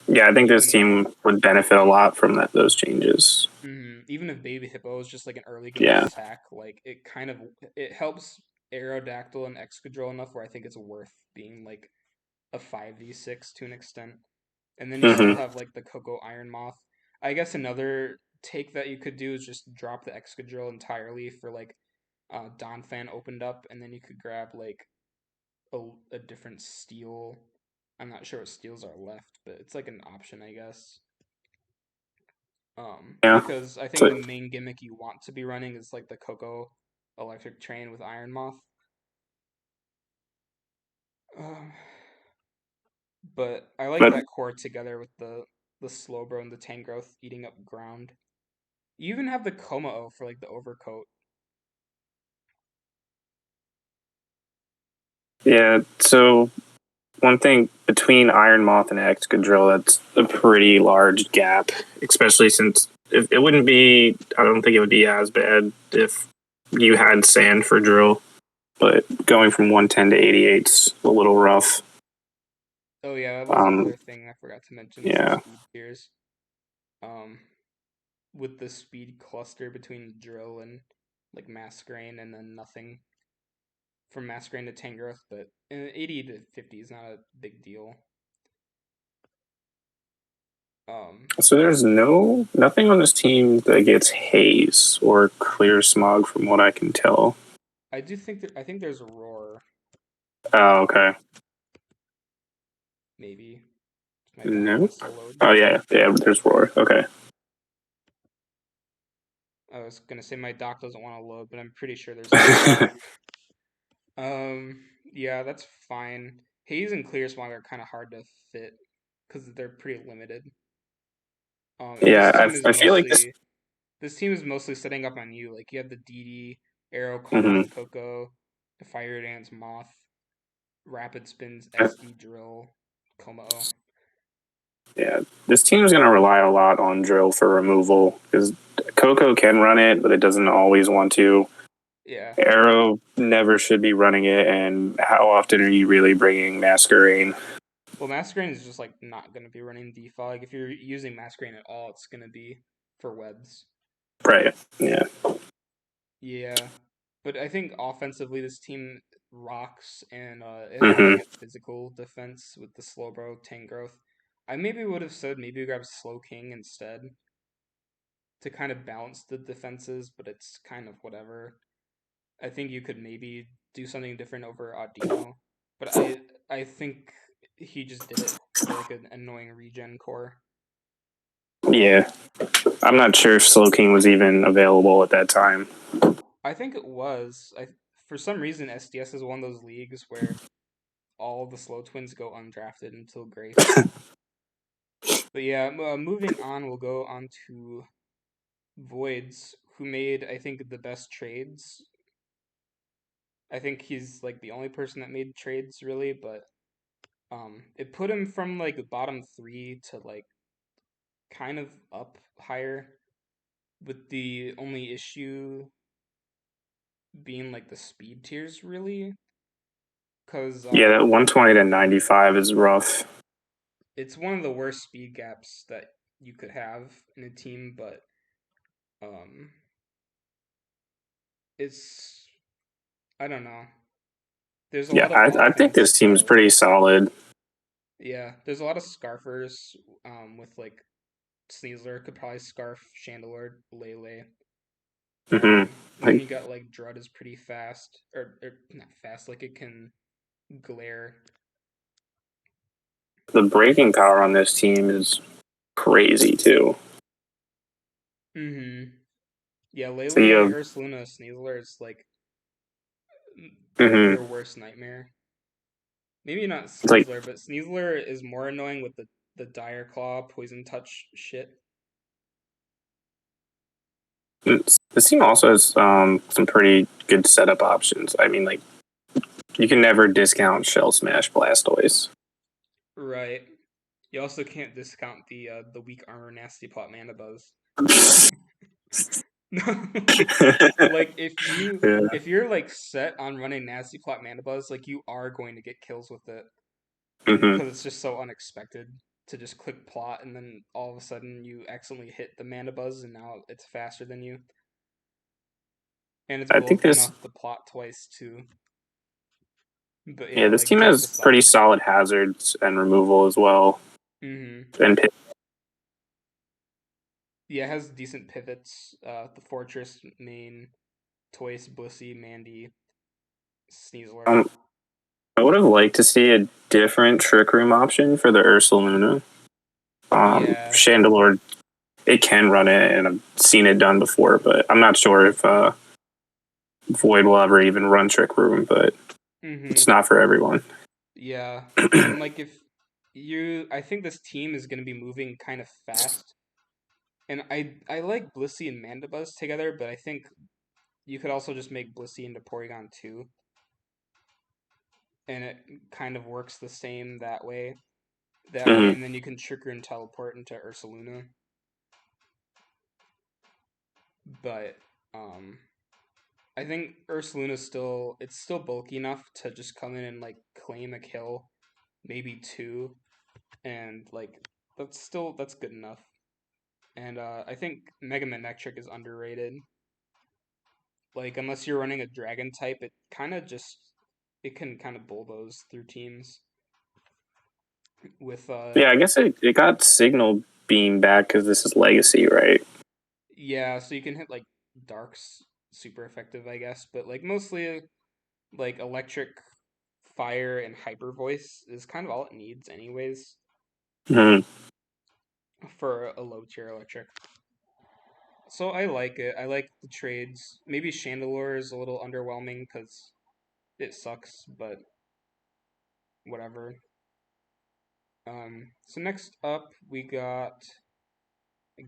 Yeah, I think this Even team would benefit a lot from those changes. even if Baby Hippo is just like an early game Yeah. attack, like it kind of it helps Aerodactyl and Excadrill enough where I think it's worth being like a 5v6 to an extent. And then you still Hmm. have like the Coco Iron Moth. I guess another take that you could do is just drop the Excadrill entirely for like Donphan opened up, and then you could grab like a different steel. I'm not sure what steels are left, but it's like an option, I guess. Yeah. Because I think the So main gimmick you want to be running is like the Coco Electric Train with Iron Moth. Um, but I like but that core together with the Slowbro and the Tangrowth eating up ground. You even have the Komao for like the overcoat. yeah, so one thing between Iron Moth and Excadrill, that's a pretty large gap, especially since if it wouldn't be, I don't think it would be as bad if you had sand for drill, but going from 110 to 88's a little rough. Oh yeah, that was Um, another thing I forgot to mention is the yeah, speed tiers. Um, with the speed cluster between drill and like Masquerain, and then nothing from Masquerain to Tangrowth, but 80 to 50 is not a big deal. Um, so there's nothing on this team that gets haze or clear smog, from what I can tell. I think there's a roar, Oh, okay. maybe. My dock Nope. wants to load. Oh yeah, yeah. There's roar. Okay. I was gonna say my dock doesn't want to load, but I'm pretty sure there's a roar. Yeah, that's fine. Haze and Clear Smog are kind of hard to fit because they're pretty limited. And Yeah, I feel like this team is mostly setting up on you. Like you have the DD, Arrow, Calm mhm. Off, Coco, the Fire Dance, Moth, Rapid Spins, I- SD Drill, Como. Yeah, this team's going to rely a lot on drill for removal because Coco can run it, but it doesn't always want to. Yeah. Arrow never should be running it, and how often are you really bringing Masquerain? Well, Masquerain is just like not gonna be running default. Like if you're using Masquerain at all, it's gonna be for webs. Right. Yeah. Yeah, but I think offensively this team rocks, and it has like Hmm. a physical defense with the Slowbro Tangrowth. I maybe would have said maybe grab Slow King instead to kind of balance the defenses, but it's kind of whatever. I think you could maybe do something different over Audino, but I think he just did it for like an annoying regen core. Yeah. I'm not sure if Slow King was even available at that time. I think it was. I For some reason SDS is one of those leagues where all the slow twins go undrafted until Grace. But yeah, moving on, we'll go on to Voids, who made I think the best trades. I think he's like the only person that made trades really, but it put him from like bottom three to like kind of up higher, with the only issue being like the speed tiers really. because Yeah, that 120 to 95 is rough. it's one of the worst speed gaps that you could have in a team, but um, it's I don't know. There's a Yeah, lot of I think offense this team's without. pretty solid. Yeah, there's a lot of scarfers with like Sneasler could probably scarf Chandelure, Lele. Hmm And then Like you got like Drud is pretty fast, or not fast, like it can glare. the breaking power on this team is crazy too. Mm-hmm. Yeah, So you Lele, have, Ursaluna, Sneasler is like hmm your worst nightmare. Maybe not it's like Sneasler, but Sneasler is more annoying with the Dire Claw, Poison Touch shit. this team also has some pretty good setup options. I mean, like you can never discount Shell Smash Blastoise. Right. You also can't discount the weak armor nasty plot mana buzz. Like Yeah. if you're like set on running nasty plot mana buzz, like you are going to get kills with it hmm because it's just so unexpected to just click plot and then all of a sudden you accidentally hit the mana buzz and now it's faster than you and it's I think bulky this enough to plot twice too. But yeah, yeah, this like team jokes has pretty aside. solid hazards and removal as well. Hmm. And Yeah, it has decent pivots. The Fortress, main, Toys, Blissey, Mandy, Sneasler. um, I would have liked to see a different Trick Room option for the Ursaluna. Yeah. Chandelure, it can run it, and I've seen it done before, but I'm not sure if Void will ever even run Trick Room, but it's Hmm. not for everyone. Yeah. And like if I think this team is going to be moving kind of fast. And I like Blissey and Mandibuzz together, but I think you could also just make Blissey into Porygon too, and it kind of works the same that way. That way, Mhm. and then you can Trick Room teleport into Ursaluna. But um, I think Ursaluna's still it's still bulky enough to just come in and like claim a kill, maybe two, and like that's good enough. And I think Mega Manectric is underrated. Like unless you're running a dragon type, it can kind of bulldoze through teams with Yeah, I guess it got Signal Beam back because this is Legacy, right? yeah, so you can hit like darks super effective, I guess, but like mostly like electric, fire, and hyper voice is kind of all it needs anyways Mhm. for a low tier electric. So I like it. I like the trades. Maybe Chandelure is a little underwhelming because it sucks, but whatever. So next up we got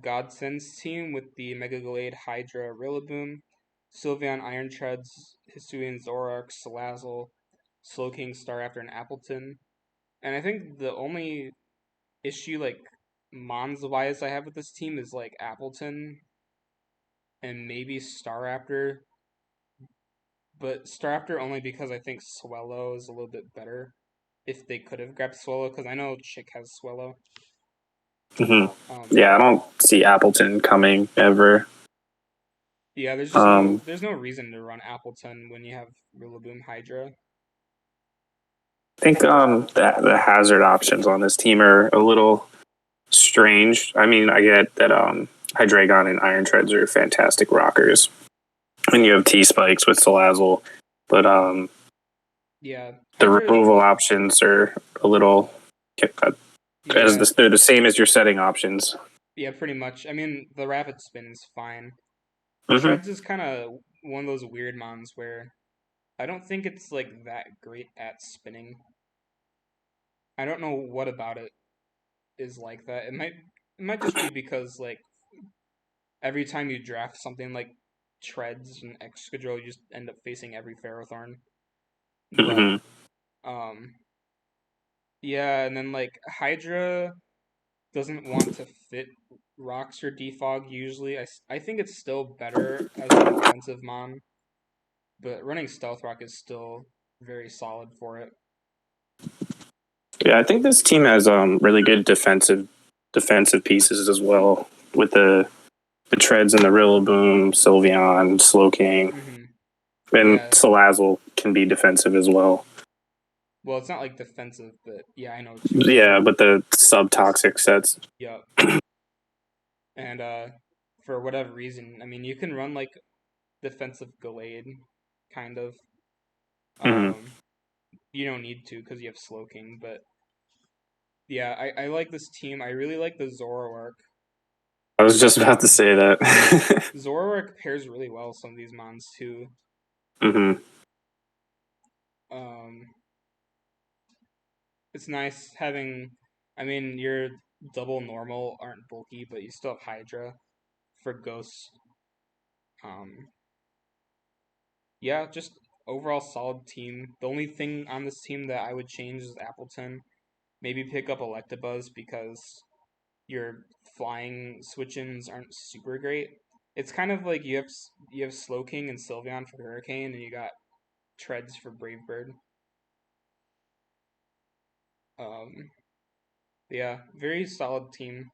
Godsend's team with the Mega Glade, Hydra, Rillaboom, Sylveon, Iron Treads, Hisuian, Zoroark, Salazzle, Slowking, Staraptor, and Appleton. And I think the only issue, like Mons wise, I have with this team is like Appleton and maybe Staraptor, but Staraptor only because I think Swellow is a little bit better. If they could have grabbed Swellow, because I know Chick has Swellow. hmm Um, Yeah, I don't see Appleton coming ever. yeah, Um, there's no reason to run Appleton when you have Rillaboom Hydra. I think the hazard options on this team are a little strange. I mean, I get that Hydreigon and Iron Treads are fantastic rockers, and you have T spikes with Salazzle, but Yeah, the Hydra. removal options are a little Yeah, they're the same as your setting options. yeah, pretty much. I mean, the Rapid Spin is fine. Hmm Treads is kind of one of those weird mons where I don't think it's like that great at spinning. I don't know what about it is like that. It might just be because like every time you draft something like Treads and Excadrill, you just end up facing every Ferrothorn. But hmm um, yeah, and then like Hydra doesn't want to fit Rocks or Defog usually. I think it's still better as an offensive mon, but running Stealth Rock is still very solid for it. Yeah, I think this team has really good defensive pieces as well with the treads and the Rillaboom, Sylveon, Slowking, Hmm. and Yeah. Salazzle can be defensive as well. Well, it's not like defensive, but yeah, I know what you Yeah, mean. but the sub-toxic sets. Yep. And for whatever reason, I mean, you can run like defensive Gallade, kind of. Mm-hmm. Um, you don't need to because you have Slowking, but yeah, I like this team. I really like the Zoroark. I was just about to Um, say that. Zoroark pairs really well with some of these mons too. Mm-hmm. Um, it's nice having. I mean, your double normal aren't bulky, but you still have Hydra for ghosts. Um, yeah, just overall solid team. The only thing on this team that I would change is Appleton. Maybe pick up Electabuzz because your flying switch-ins aren't super great. It's kind of like you have Slowking and Sylveon for Hurricane, and you got Treads for Brave Bird. Um, yeah, very solid team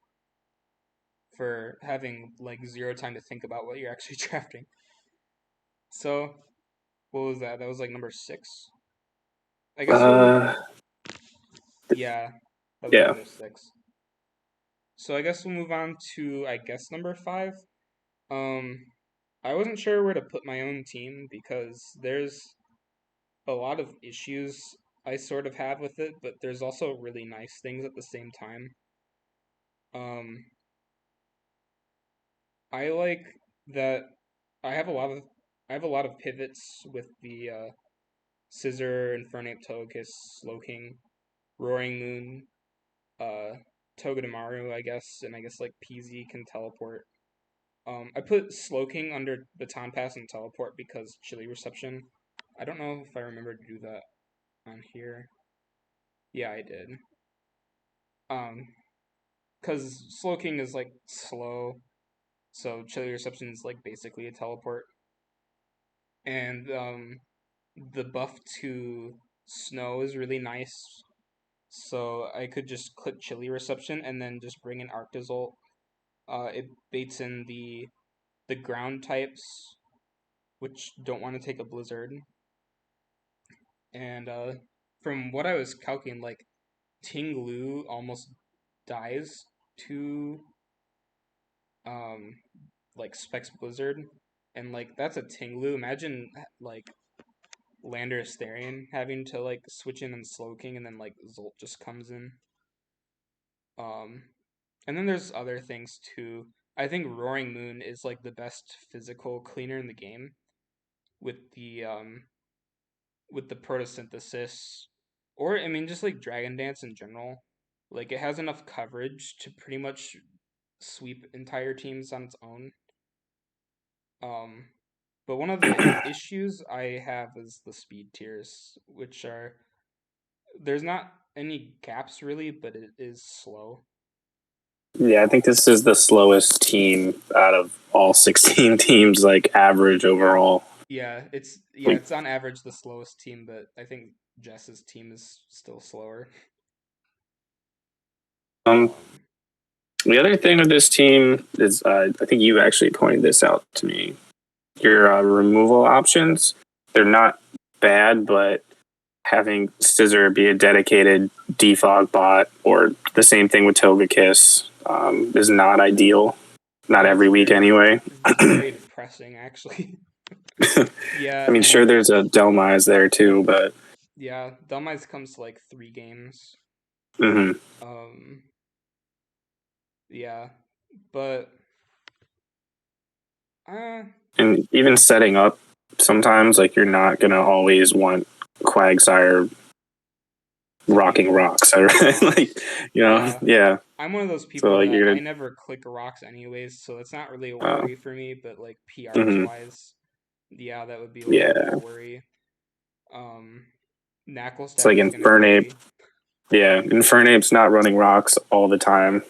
for having like zero time to think about what you're actually drafting. So, what was that? That was like number six. I guess we'll, Uh, yeah, that was yeah. number six. So I guess we'll move on to I guess number five. Um, I wasn't sure where to put my own team because there's a lot of issues I sort of have with it, but there's also really nice things at the same time. Um, I like that I have a lot of I have a lot of pivots with the Scissor, Infernape, Togekiss, Slowking, Roaring Moon, uh, Togedemaru, I guess, and I guess like PZ can teleport. I put Slowking under Baton Pass and teleport because chili reception. I don't know if I remember to do that on here. Yeah, I did. Um, because Slowking is like slow, so chili reception is like basically a teleport. And the buff to snow is really nice, so I could just click chili reception and then just bring in Arctozolt. It baits in the ground types, which don't want to take a blizzard. And from what I was calculating, like Ting Lu almost dies to um like Specs Blizzard, and like that's a Ting Lu. Imagine like Lander Asterion having to like switch in and Slowking, and then like Zolt just comes in. Um, and then there's other things too. I think Roaring Moon is like the best physical cleaner in the game with the photosynthesis, or I mean just like Dragon Dance in general. Like it has enough coverage to pretty much sweep entire teams on its own. Um, but one of the issues I have is the speed tiers, which are there's not any gaps really, but it is slow. Yeah, I think this is the slowest team out of all 16 teams, like average overall. Yeah, Like, it's on average the slowest team, but I think Jess's team is still slower. um, Um, the other thing with this team is, I think you actually pointed this out to me. Your removal options, they're not bad, but having Scissor be a dedicated defog bot, or the same thing with Togekiss, is not ideal. Not yeah, every week, anyway. it's very depressing actually. I Yeah, mean, sure, and there's a Delmise there too, but yeah, Dummies comes to like 3 games. mhm. Um, yeah, but uh, And even setting up, sometimes like you're not gonna always want Quagsire to rocking be rocks, like rocks. Yeah, yeah. I'm one of those So people like that you're I gonna, never click rocks anyways, so that's not really a uh, worry for me. But like PRs mhm. wise, yeah, that would be a little bit of Yeah. a worry. Um, Knuckle It's like stack is gonna Infernape. carry. Yeah, Infernape's not running rocks all the time.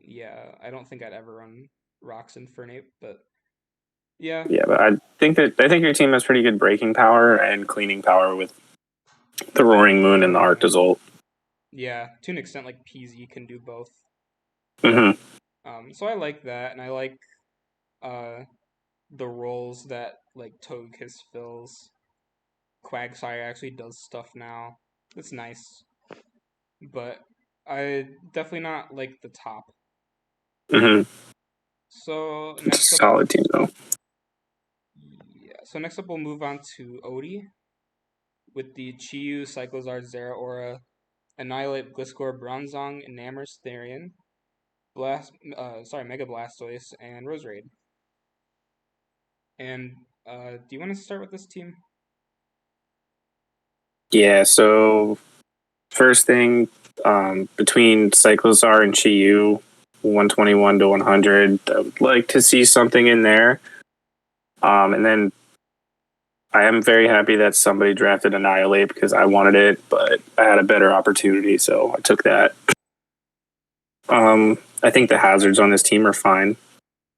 Yeah, I don't think I'd ever run rocks in Fernape, but Yeah, Yeah, but I think your team has pretty good breaking power and cleaning power with the Roaring Moon and the mm-hmm. Arctazol. Yeah, to an extent, like PZ can do both. Mm-hmm. So I like that, and I like uh the roles that like Togekiss fills. Quagsire actually does stuff now. It's nice, but I definitely not like the top. Mm-hmm. So It's a next up, solid team though. yeah. So next up, we'll move on to Odie with the Chiyu, Cyclozar, Zeraora, Annihilate, Gliscor, Bronzong, Enamorous, Therian, Mega Blastoise, and Roserade. And do you want to start with this team? Yeah. So first thing, between Cyclozar and Chi-Yu, 121 to 100, I would like to see something in there. And then I am very happy that somebody drafted Annihilate because I wanted it, but I had a better opportunity, so I took that. I think the hazards on this team are fine.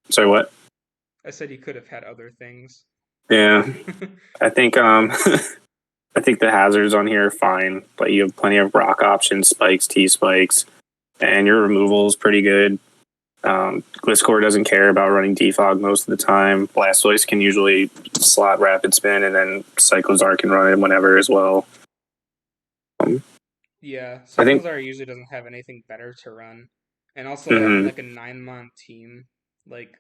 Sorry, what? I said you could have had other things. Yeah, I think I think the hazards on here are fine. But you have plenty of rock options, spikes, T spikes, and your removal is pretty good. Gliscor doesn't care about running defog most of the time. Blastoise can usually slot rapid spin, and then Cyclozar can run it whenever as well. Um, Yeah, I think. Cyclozar usually doesn't have anything better to run, and also on Mm-hmm. like a 9-month team, like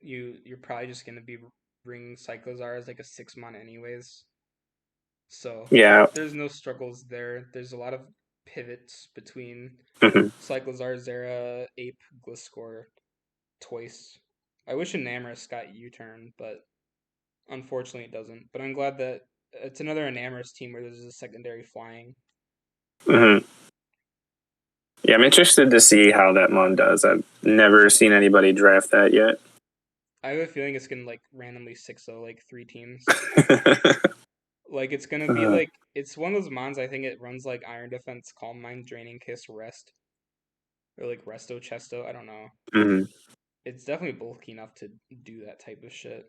you're probably just gonna be bringing Cyclozar as like a 6-month anyways. So Yeah. there's no struggles there. There's a lot of pivots between Mm-hmm. Cyclozar, Zera, Ape, Gliscor, Toys. I wish Enamorous got U-turn, but unfortunately it doesn't. But I'm glad that it's another Enamorous team where there's a secondary flying. Mm-hmm. Yeah, I'm interested to see how that mon does. I've never seen anybody draft that yet. I have a feeling it's gonna like randomly 6-0 like 3 teams. Like it's gonna be uh, like it's one of those mons. I think it runs like Iron Defense, Calm Mind, Draining Kiss, Rest, or like Resto Chesto. I don't know. mhm. It's definitely bulky enough to do that type of shit.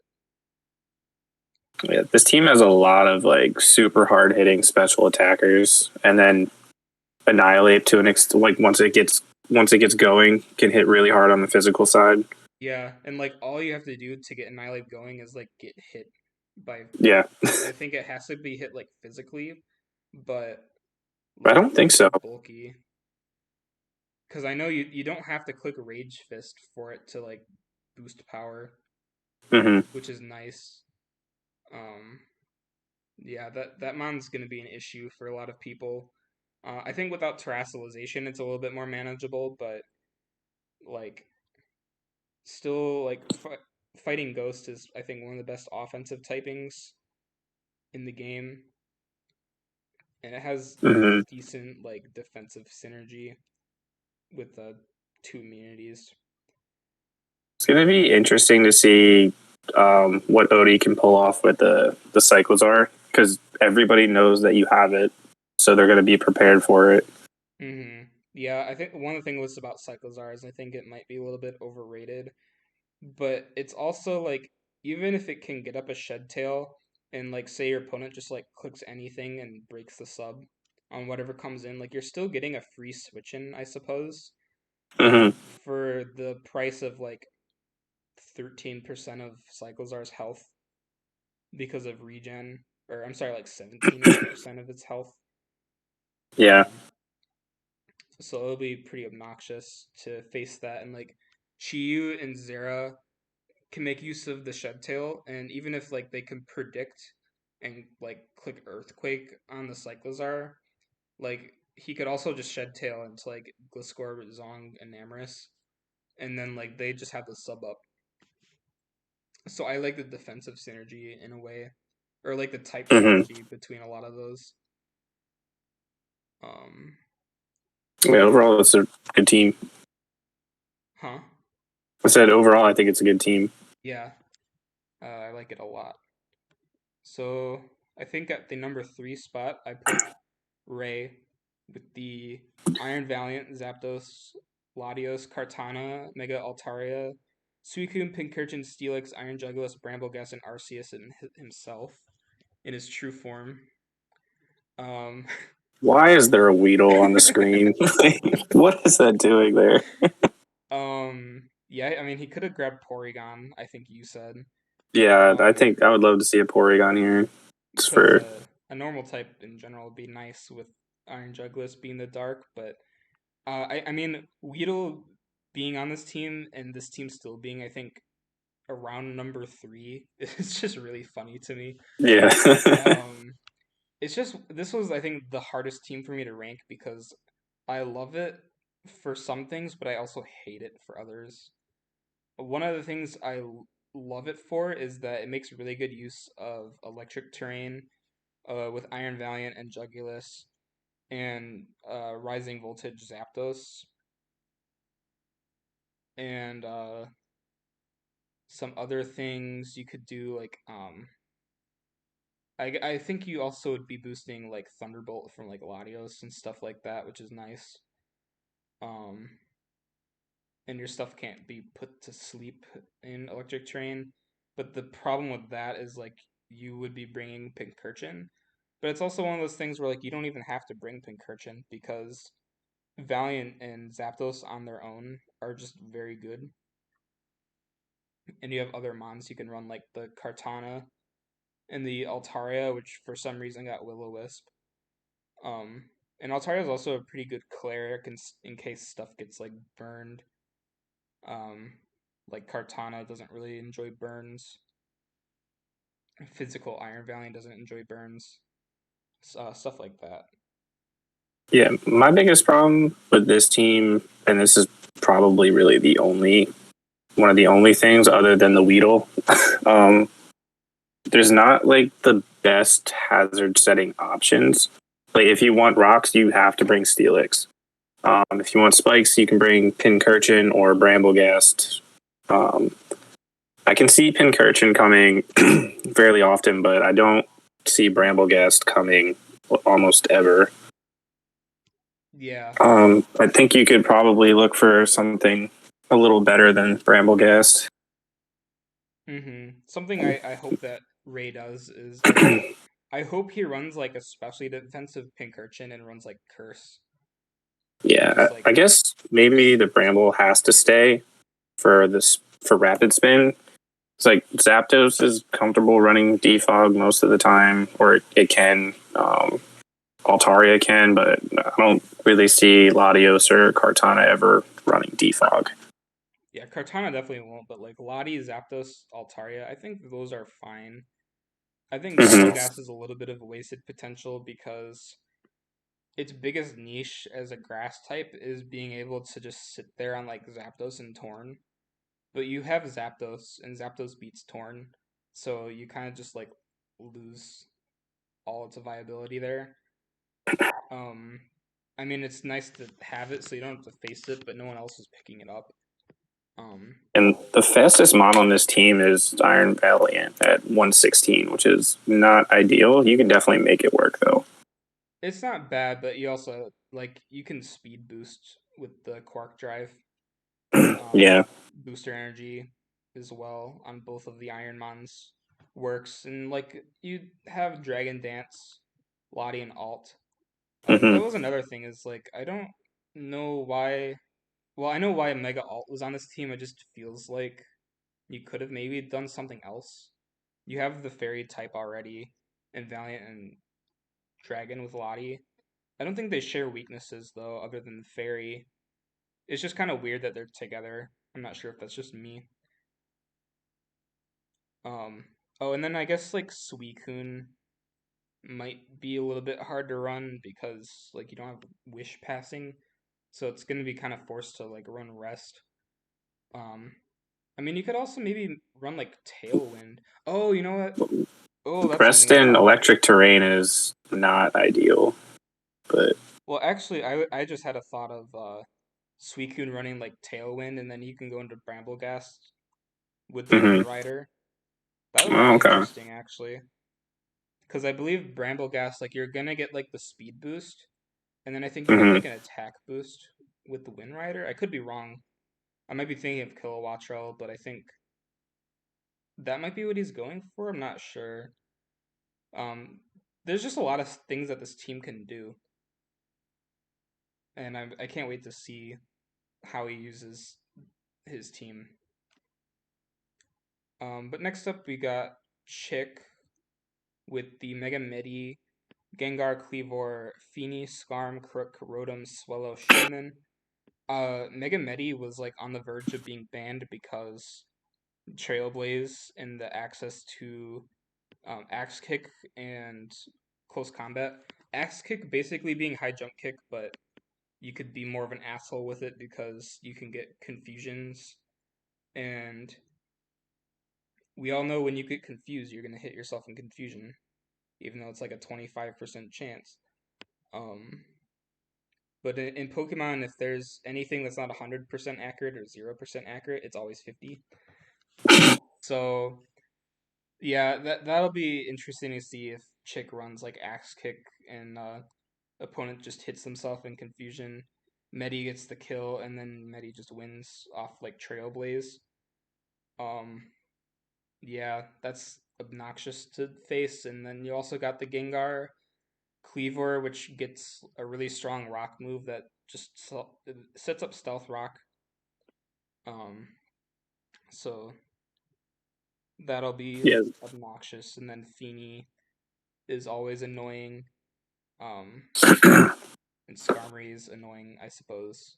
Yeah, this team has a lot of like super hard hitting special attackers, and then Annihilate to an extent. Like once it gets going, can hit really hard on the physical side. Yeah, and like all you have to do to get Annihilate going is like get hit by. Yeah, I think it has to be hit like physically, but I like don't think pretty so. bulky. Because I know you don't have to click Rage Fist for it to like boost power, Hmm. which is nice. Um, yeah, that mon's gonna be an issue for a lot of people. I think without terrestrialization, it's a little bit more manageable, but like still fighting Ghost is I think one of the best offensive typings in the game, and it has Hmm. decent like defensive synergy with the two immunities. It's gonna be interesting to see what Odie can pull off with the Cyclozar because everybody knows that you have it, so they're gonna be prepared for it. Yeah, I think one of the things was about Cyclozar is I think it might be a little bit overrated, but it's also like even if it can get up a shed tail and like say your opponent just like clicks anything and breaks the sub on whatever comes in, like you're still getting a free switch in, I suppose, Hmm. for the price of like 13% of Cyclozar's health because of regen, or I'm sorry, like 17-ish% of its health. Yeah. Um, so it'll be pretty obnoxious to face that, and like Chiyu and Zera can make use of the shed tail, and even if like they can predict and like click Earthquake on the Cyclozar, like he could also just shed tail into like Gliscor, Zong, and Namorous, and then like they just have the sub up. So I like the defensive synergy in a way, or like the type Hmm. synergy between a lot of those. Um, Yeah, overall, it's a good team. huh? I said overall, I think it's a good team. Yeah, I like it a lot. So I think at the number 3 spot, I put Ray with the Iron Valiant, Zapdos, Latios, Kartana, Mega Altaria, Suicune, Pincurchin, Steelix, Iron Jugulis, Brambleghast, and Arceus himself in his true form. Um, Why is there a Weedle on the screen? What is that doing there? yeah, I mean, he could have grabbed Porygon, I think you said. Yeah, I Um, think I would love to see a Porygon here. It's because for a normal type in general would be nice with Iron Jugulis being the dark, but I mean, Weedle being on this team and this team still being, I think, around number three is just really funny to me. yeah. Um, it's just this was I think the hardest team for me to rank because I love it for some things, but I also hate it for others. One of the things love it for is that it makes really good use of electric terrain with Iron Valiant and Jugulus and Rising Voltage Zapdos and some other things you could do like I think you also would be boosting like Thunderbolt from like Latios and stuff like that, which is nice. Um, and your stuff can't be put to sleep in Electric Terrain. But the problem with that is like you would be bringing Pincurchin, but it's also one of those things where like you don't even have to bring Pincurchin because Valiant and Zapdos on their own are just very good, and you have other mons you can run like the Kartana and the Altaria, which for some reason got Will-O-Wisp. Um, and Altaria is also a pretty good cleric in case stuff gets like burned. Um, like Kartana doesn't really enjoy burns. Physical Iron Valiant doesn't enjoy burns. Stuff like that. Yeah, my biggest problem with this team, and this is probably really the only one of the only things other than the Weedle, um, there's not like the best hazard setting options. Like if you want rocks, you have to bring Steelix. If you want spikes, you can bring Pincurchin or Brambleghast. Um, I can see Pincurchin coming fairly often, but I don't see Brambleghast coming almost ever. Yeah. I think you could probably look for something a little better than Brambleghast. Something I hope that Ray does is I hope he runs like especially defensive Pincurchin and runs like Curse. Yeah, Just like I guess maybe the Bramble has to stay for this for Rapid Spin. It's like Zapdos is comfortable running Defog most of the time, or it can. Altaria can, but I don't really see Latios or Kartana ever running Defog. yeah, Kartana definitely won't, but like Lottie, Zapdos, Altaria, I think those are fine. I think Mm-hmm. Brambleghast is a little bit of a wasted potential because its biggest niche as a grass type is being able to just sit there on like Zapdos and Torn. But you have Zapdos and Zapdos beats Torn, so you kind of just like lose all its viability there. Um, I mean it's nice to have it so you don't have to face it, but no one else is picking it up. Um, And the fastest mon on this team is Iron Valiant at 116, which is not ideal. You can definitely make it work though. it's not bad, but you also like you can speed boost with the Quark Drive, Yeah. booster energy as well on both of the Ironmons works, and like you have Dragon Dance, Lottie, and Alt. That Mm-hmm. was another thing is like I don't know why. Well, I know why Mega Alt was on this team. It just feels like you could have maybe done something else. You have the fairy type already, and Valiant and Dragon with Lottie. I don't think they share weaknesses though, other than fairy. It's just kind of weird that they're together. I'm not sure if that's just me. Um. Oh, and then I guess like Suicune might be a little bit hard to run because like you don't have wish passing, so it's gonna be kind of forced to like run rest. Um. I mean, you could also maybe run like Tailwind. Oh, you know what? Oh, that's something I Preston thought of. electric terrain is not ideal, but Well, actually, I just had a thought of Suicune running like Tailwind, and then you can go into Brambleghast with the Wind mm-hmm. Rider. That would be Oh, okay. interesting, actually, because I believe Brambleghast like you're gonna get like the speed boost, and then I think you get Mm-hmm. like an attack boost with the Wind Rider. I could be wrong. I might be thinking of Kilowattrell, but I think that might be what he's going for. I'm not sure. Um, there's just a lot of things that this team can do, and I can't wait to see how he uses his team. But next up we got Chick with the Mega Midi, Gengar, Cleavor, Feeny, Skarm, Crook, Rotom, Swellow, Shaman. Mega Medi was like on the verge of being banned because Trailblaze and the access to Axe Kick and close combat. Axe Kick basically being high jump kick, but you could be more of an asshole with it because you can get confusions. And we all know when you get confused, you're going to hit yourself in confusion, even though it's like a 25% chance. Um, but in Pokemon, if there's anything that's not 100% accurate or 0% accurate, it's always 50. So yeah, that'll be interesting to see if Chick runs like Axe Kick and opponent just hits himself in confusion. Medi gets the kill and then Medi just wins off like Trailblaze. Um, yeah, that's obnoxious to face. And then you also got the Gengar Cleavor, which gets a really strong rock move that just sets up Stealth Rock. Um, so that'll be Yeah, obnoxious. And then Feeny is always annoying. Um, and Skarmory is annoying, I suppose.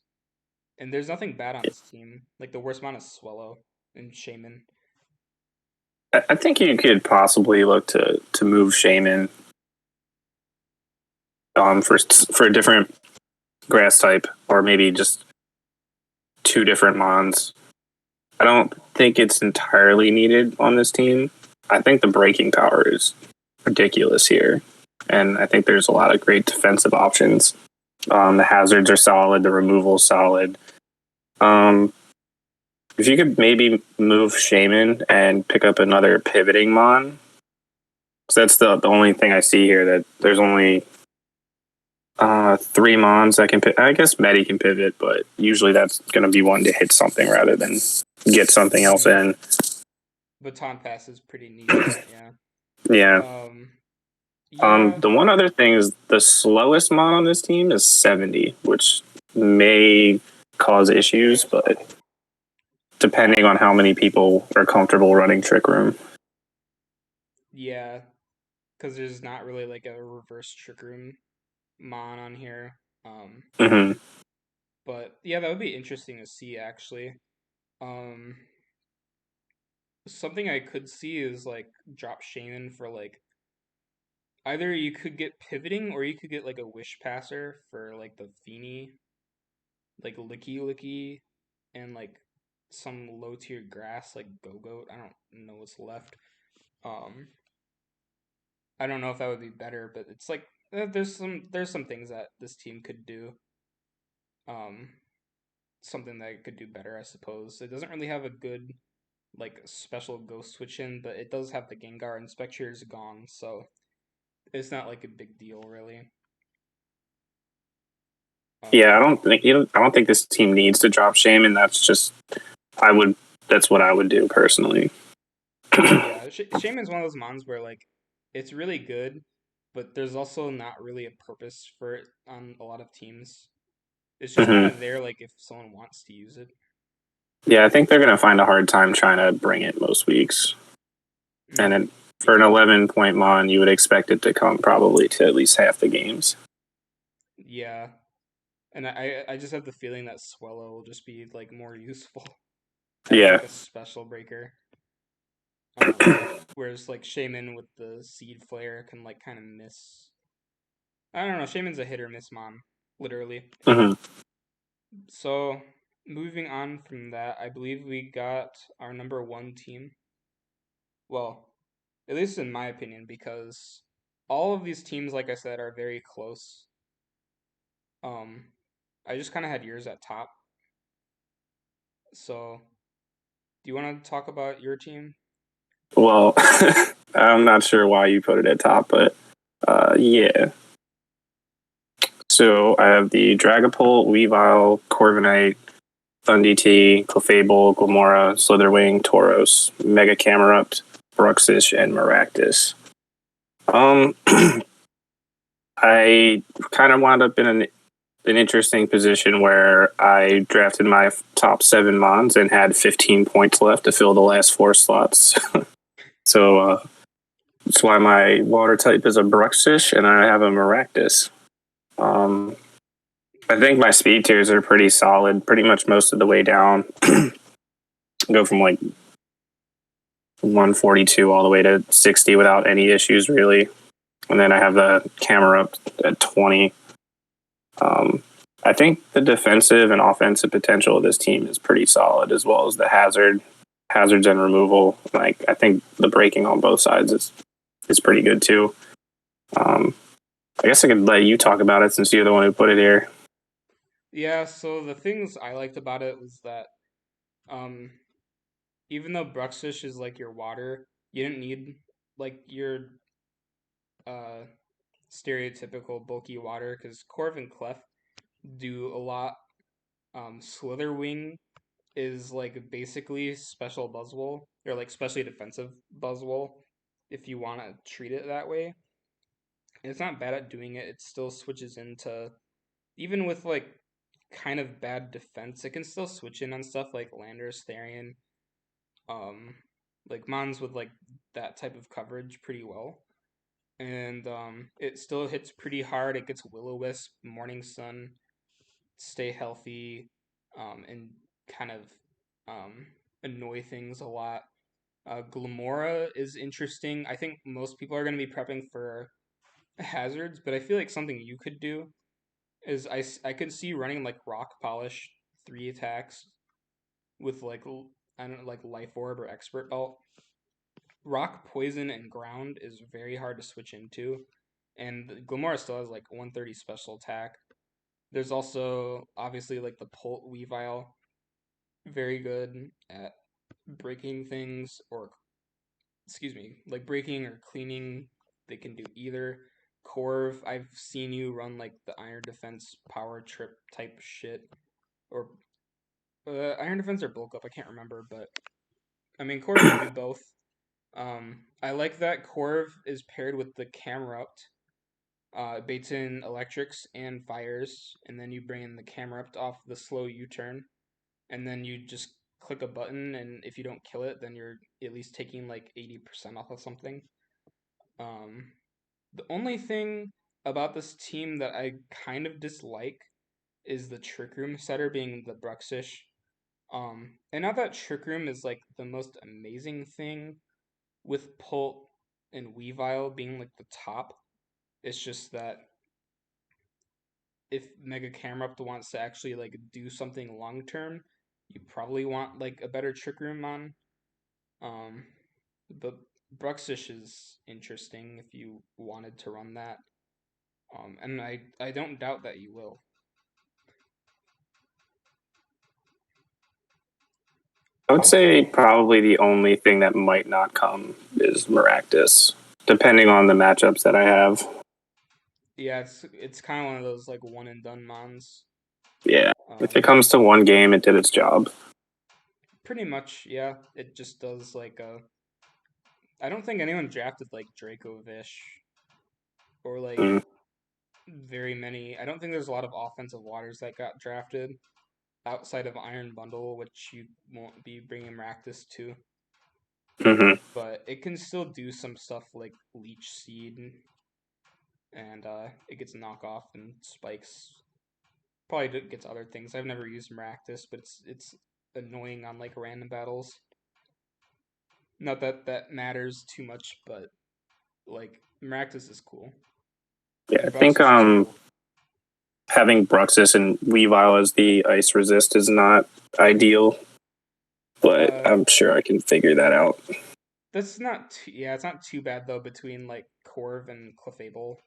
And there's nothing bad on this team. Like the worst amount is Swellow and Shaman. I think you could possibly look to move Shaman for a different grass type, or maybe just two different mons. I don't think it's entirely needed on this team. I think the breaking power is ridiculous here, and I think there's a lot of great defensive options. The hazards are solid, the removal is solid. Um, if you could maybe move Shaman and pick up another pivoting mon, so that's the only thing I see here. That there's only three mons that can. I guess Medi can pivot, but usually that's going to be one to hit something rather than get something else Mm-hmm. in. Baton Pass is pretty neat for that, yeah. Yeah. Um, yeah, The one other thing is the slowest mon on this team is 70, which may cause issues, but depending on how many people are comfortable running Trick Room. yeah, because there's not really like a reverse Trick Room Mon on here. Mm-hmm. But yeah, that would be interesting to see actually. Um, something I could see is like drop Shaman for like either you could get pivoting or you could get like a Wish Passer for like the Feeny, like Licky Licky, and like some low tier grass like Go Goat. I don't know what's left. Um, I don't know if that would be better, but it's like there's some things that this team could do. Um, something that it could do better, I suppose. It doesn't really have a good like special ghost switch in, but it does have the Gengar and Spectre is gone, so it's not like a big deal really. Yeah, Um, I don't think this team needs to drop Shaman. I would that's what I would do personally. yeah, Shaman's one of those mons where like it's really good, but there's also not really a purpose for it on a lot of teams. It's just kind Mm-hmm. of there, like if someone wants to use it. Yeah, I think they're going to find a hard time trying to bring it most weeks. And Mm-hmm. then for an 11-point mon, you would expect it to come probably to at least half the games. Yeah, and I just have the feeling that Swellow will just be like more useful as Yeah. like a special breaker. Um, whereas like Shaman with the Seed Flare can like kind of miss. I don't know. Shaman's a hit or miss mon, literally. Mm-hmm. So moving on from that, I believe we got our number one team. Well, at least in my opinion, because all of these teams, like I said, are very close. Um, I just kind of had yours at top. So, do you want to talk about your team? Well, I'm not sure why you put it at top, but yeah. So I have the Dragapult, Weavile, Corviknight, Thundee, Clefable, Glamora, Slitherwing, Tauros, Mega Camerupt, Bruxish, and Maractus. Um, I kind of wound up in an interesting position where I drafted my top 7 Mons and had 15 points left to fill the last 4 slots. So that's why my water type is a Bruxish and I have a Maractus. Um, I think my speed tiers are pretty solid, pretty much most of the way down. Go from like 142 all the way to 60 without any issues, really. And then I have the camera up at 20. Um, I think the defensive and offensive potential of this team is pretty solid, as well as the hazards and removal. Like I think the breaking on both sides is pretty good too. Um, I guess I could let you talk about it since you're the one who put it here. Yeah, so the things I liked about it was that um, even though Bruxish is like your water, you didn't need like your uh, stereotypical bulky water because Corv and Clef do a lot. Slitherwing is like basically special Buzzwole or like specially defensive Buzzwole if you want to treat it that way. And it's not bad at doing it. It still switches into even with like kind of bad defense, it can still switch in on stuff like Landorus, Therian, um, like Mons with like that type of coverage pretty well. And it still hits pretty hard. It gets Will-O-Wisp, Morning Sun, stay healthy, and kind of um, annoy things a lot. Glamora is interesting. I think most people are going to be prepping for hazards, but I feel like something you could do is I could see running like Rock Polish 3 attacks with like I don't know, like Life Orb or Expert Belt. Rock, Poison, and Ground is very hard to switch into, and Glamora still has like 130 special attack. There's also obviously like the Polt Weavile, very good at breaking things or excuse me, like breaking or cleaning. They can do either. Corv, I've seen you run like the Iron Defense power trip type shit, or Iron Defense or Bulk Up. I can't remember, but I mean Corv can do both. I like that Corv is paired with the Camerupt. Baits in electrics and fires, and then you bring in the Camerupt off the slow U-turn, and then you just click a button, and if you don't kill it, then you're at least taking like 80% off of something. Um, the only thing about this team that I kind of dislike is the Trick Room setter being the Bruxish. And not that Trick Room is like the most amazing thing with Pult and Weavile being like the top. It's just that if Mega Camerupt wants to actually like do something long term, you probably want like a better Trick Room on. Um, but Bruxish is interesting if you wanted to run that. And I don't doubt that you will. I would say probably the only thing that might not come is Maractus, depending on the matchups that I have. Yeah, it's kind of one of those like one and done mons. Yeah, if it Um, comes to one game, it did its job. Pretty much, yeah. It just does like I don't think anyone drafted like Draco Vish or like Mm. very many. I don't think there's a lot of offensive waters that got drafted outside of Iron Bundle, which you won't be bringing Raktus to. Mm-hmm. But it can still do some stuff like Leech Seed, and it gets knockoff and spikes. Probably gets other things. I've never used Maractus, but it's annoying on like random battles. Not that that matters too much, but like Maractus is cool, Yeah, I and think Bruxish is cool. having Bruxus and Weavile as the ice resist is not ideal, but Uh, I'm sure I can figure that out. that's not too, yeah, it's not too bad though between like Corv and Clefable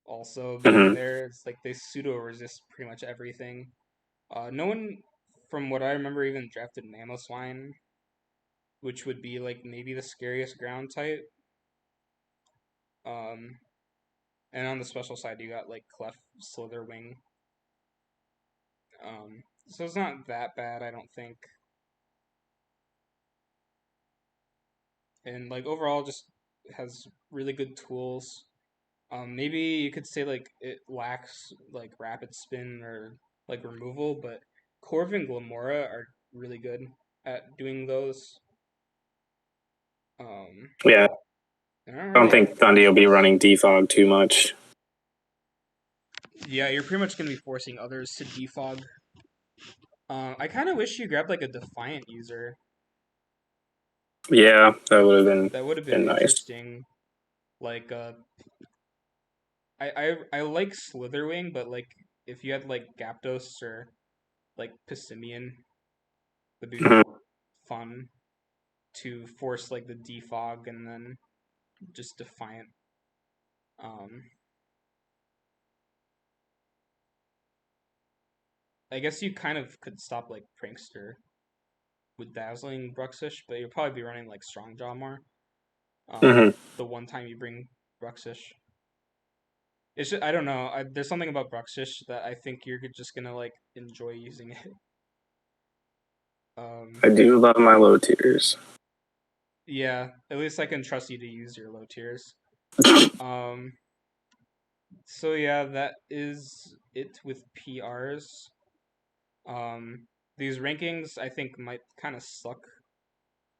also being Mm-hmm. there. It's like they pseudo resist pretty much everything. No one, from what I remember, even drafted Mamoswine, which would be like maybe the scariest ground type. Um, and on the special side, you got like Clef, Slitherwing. So it's not that bad, I don't think. And like overall, just has really good tools. Maybe you could say like it lacks like rapid spin or like removal, but Corv and Glamora are really good at doing those. Um, Yeah, and I don't I don't really have think Thundy will be running defog too much. Yeah, you're pretty much gonna be forcing others to defog. I kind of wish you grabbed like a Defiant user. Yeah, that would have been That would have been been nice. interesting. Like, I like Slitherwing, but like if you had like Gyapdos or like Pissimian, would be Mhm. fun to force like the defog and then just Defiant. Um, I guess you kind of could stop like Prankster with Dazzling Bruxish, but you'll probably be running like Strongjaw more. Mhm. The one time you bring Bruxish. It's just, I don't know. There's something about Bruxish that I think you're just gonna like enjoy using it. Um, I do love my low tiers. yeah, at least I can trust you to use your low tiers. Um, so yeah, that is it with PRs. Um, these rankings I think might kind of suck,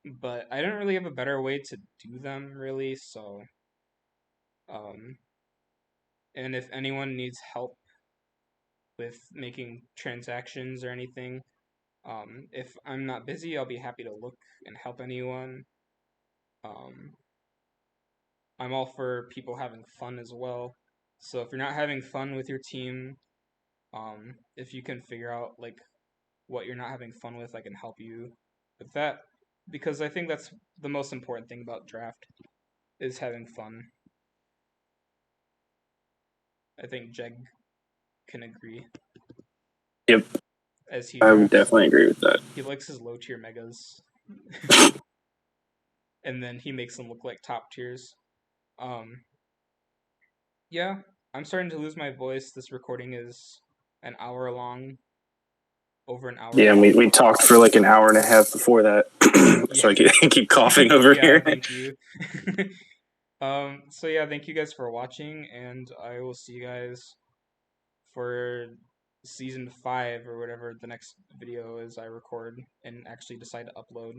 but I don't really have a better way to do them really. So, um, and if anyone needs help with making transactions or anything, if I'm not busy, I'll be happy to look and help anyone. Um, I'm all for people having fun as well. So if you're not having fun with your team, if you can figure out like what you're not having fun with, I can help you with that because I think that's the most important thing about draft is having fun. I think Jeg can agree Yep, as he I would drafts. definitely agree with that. He likes his low tier megas, and then he makes them look like top tiers. Um, yeah, I'm starting to lose my voice. This recording is an hour long, over an hour Yeah, and we long. talked for like an hour and a half before that, Yeah, so I keep coughing over yeah. here. Thank you. So yeah, thank you guys for watching, and I will see you guys for season 5 or whatever the next video is I record and actually decide to upload.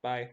Bye.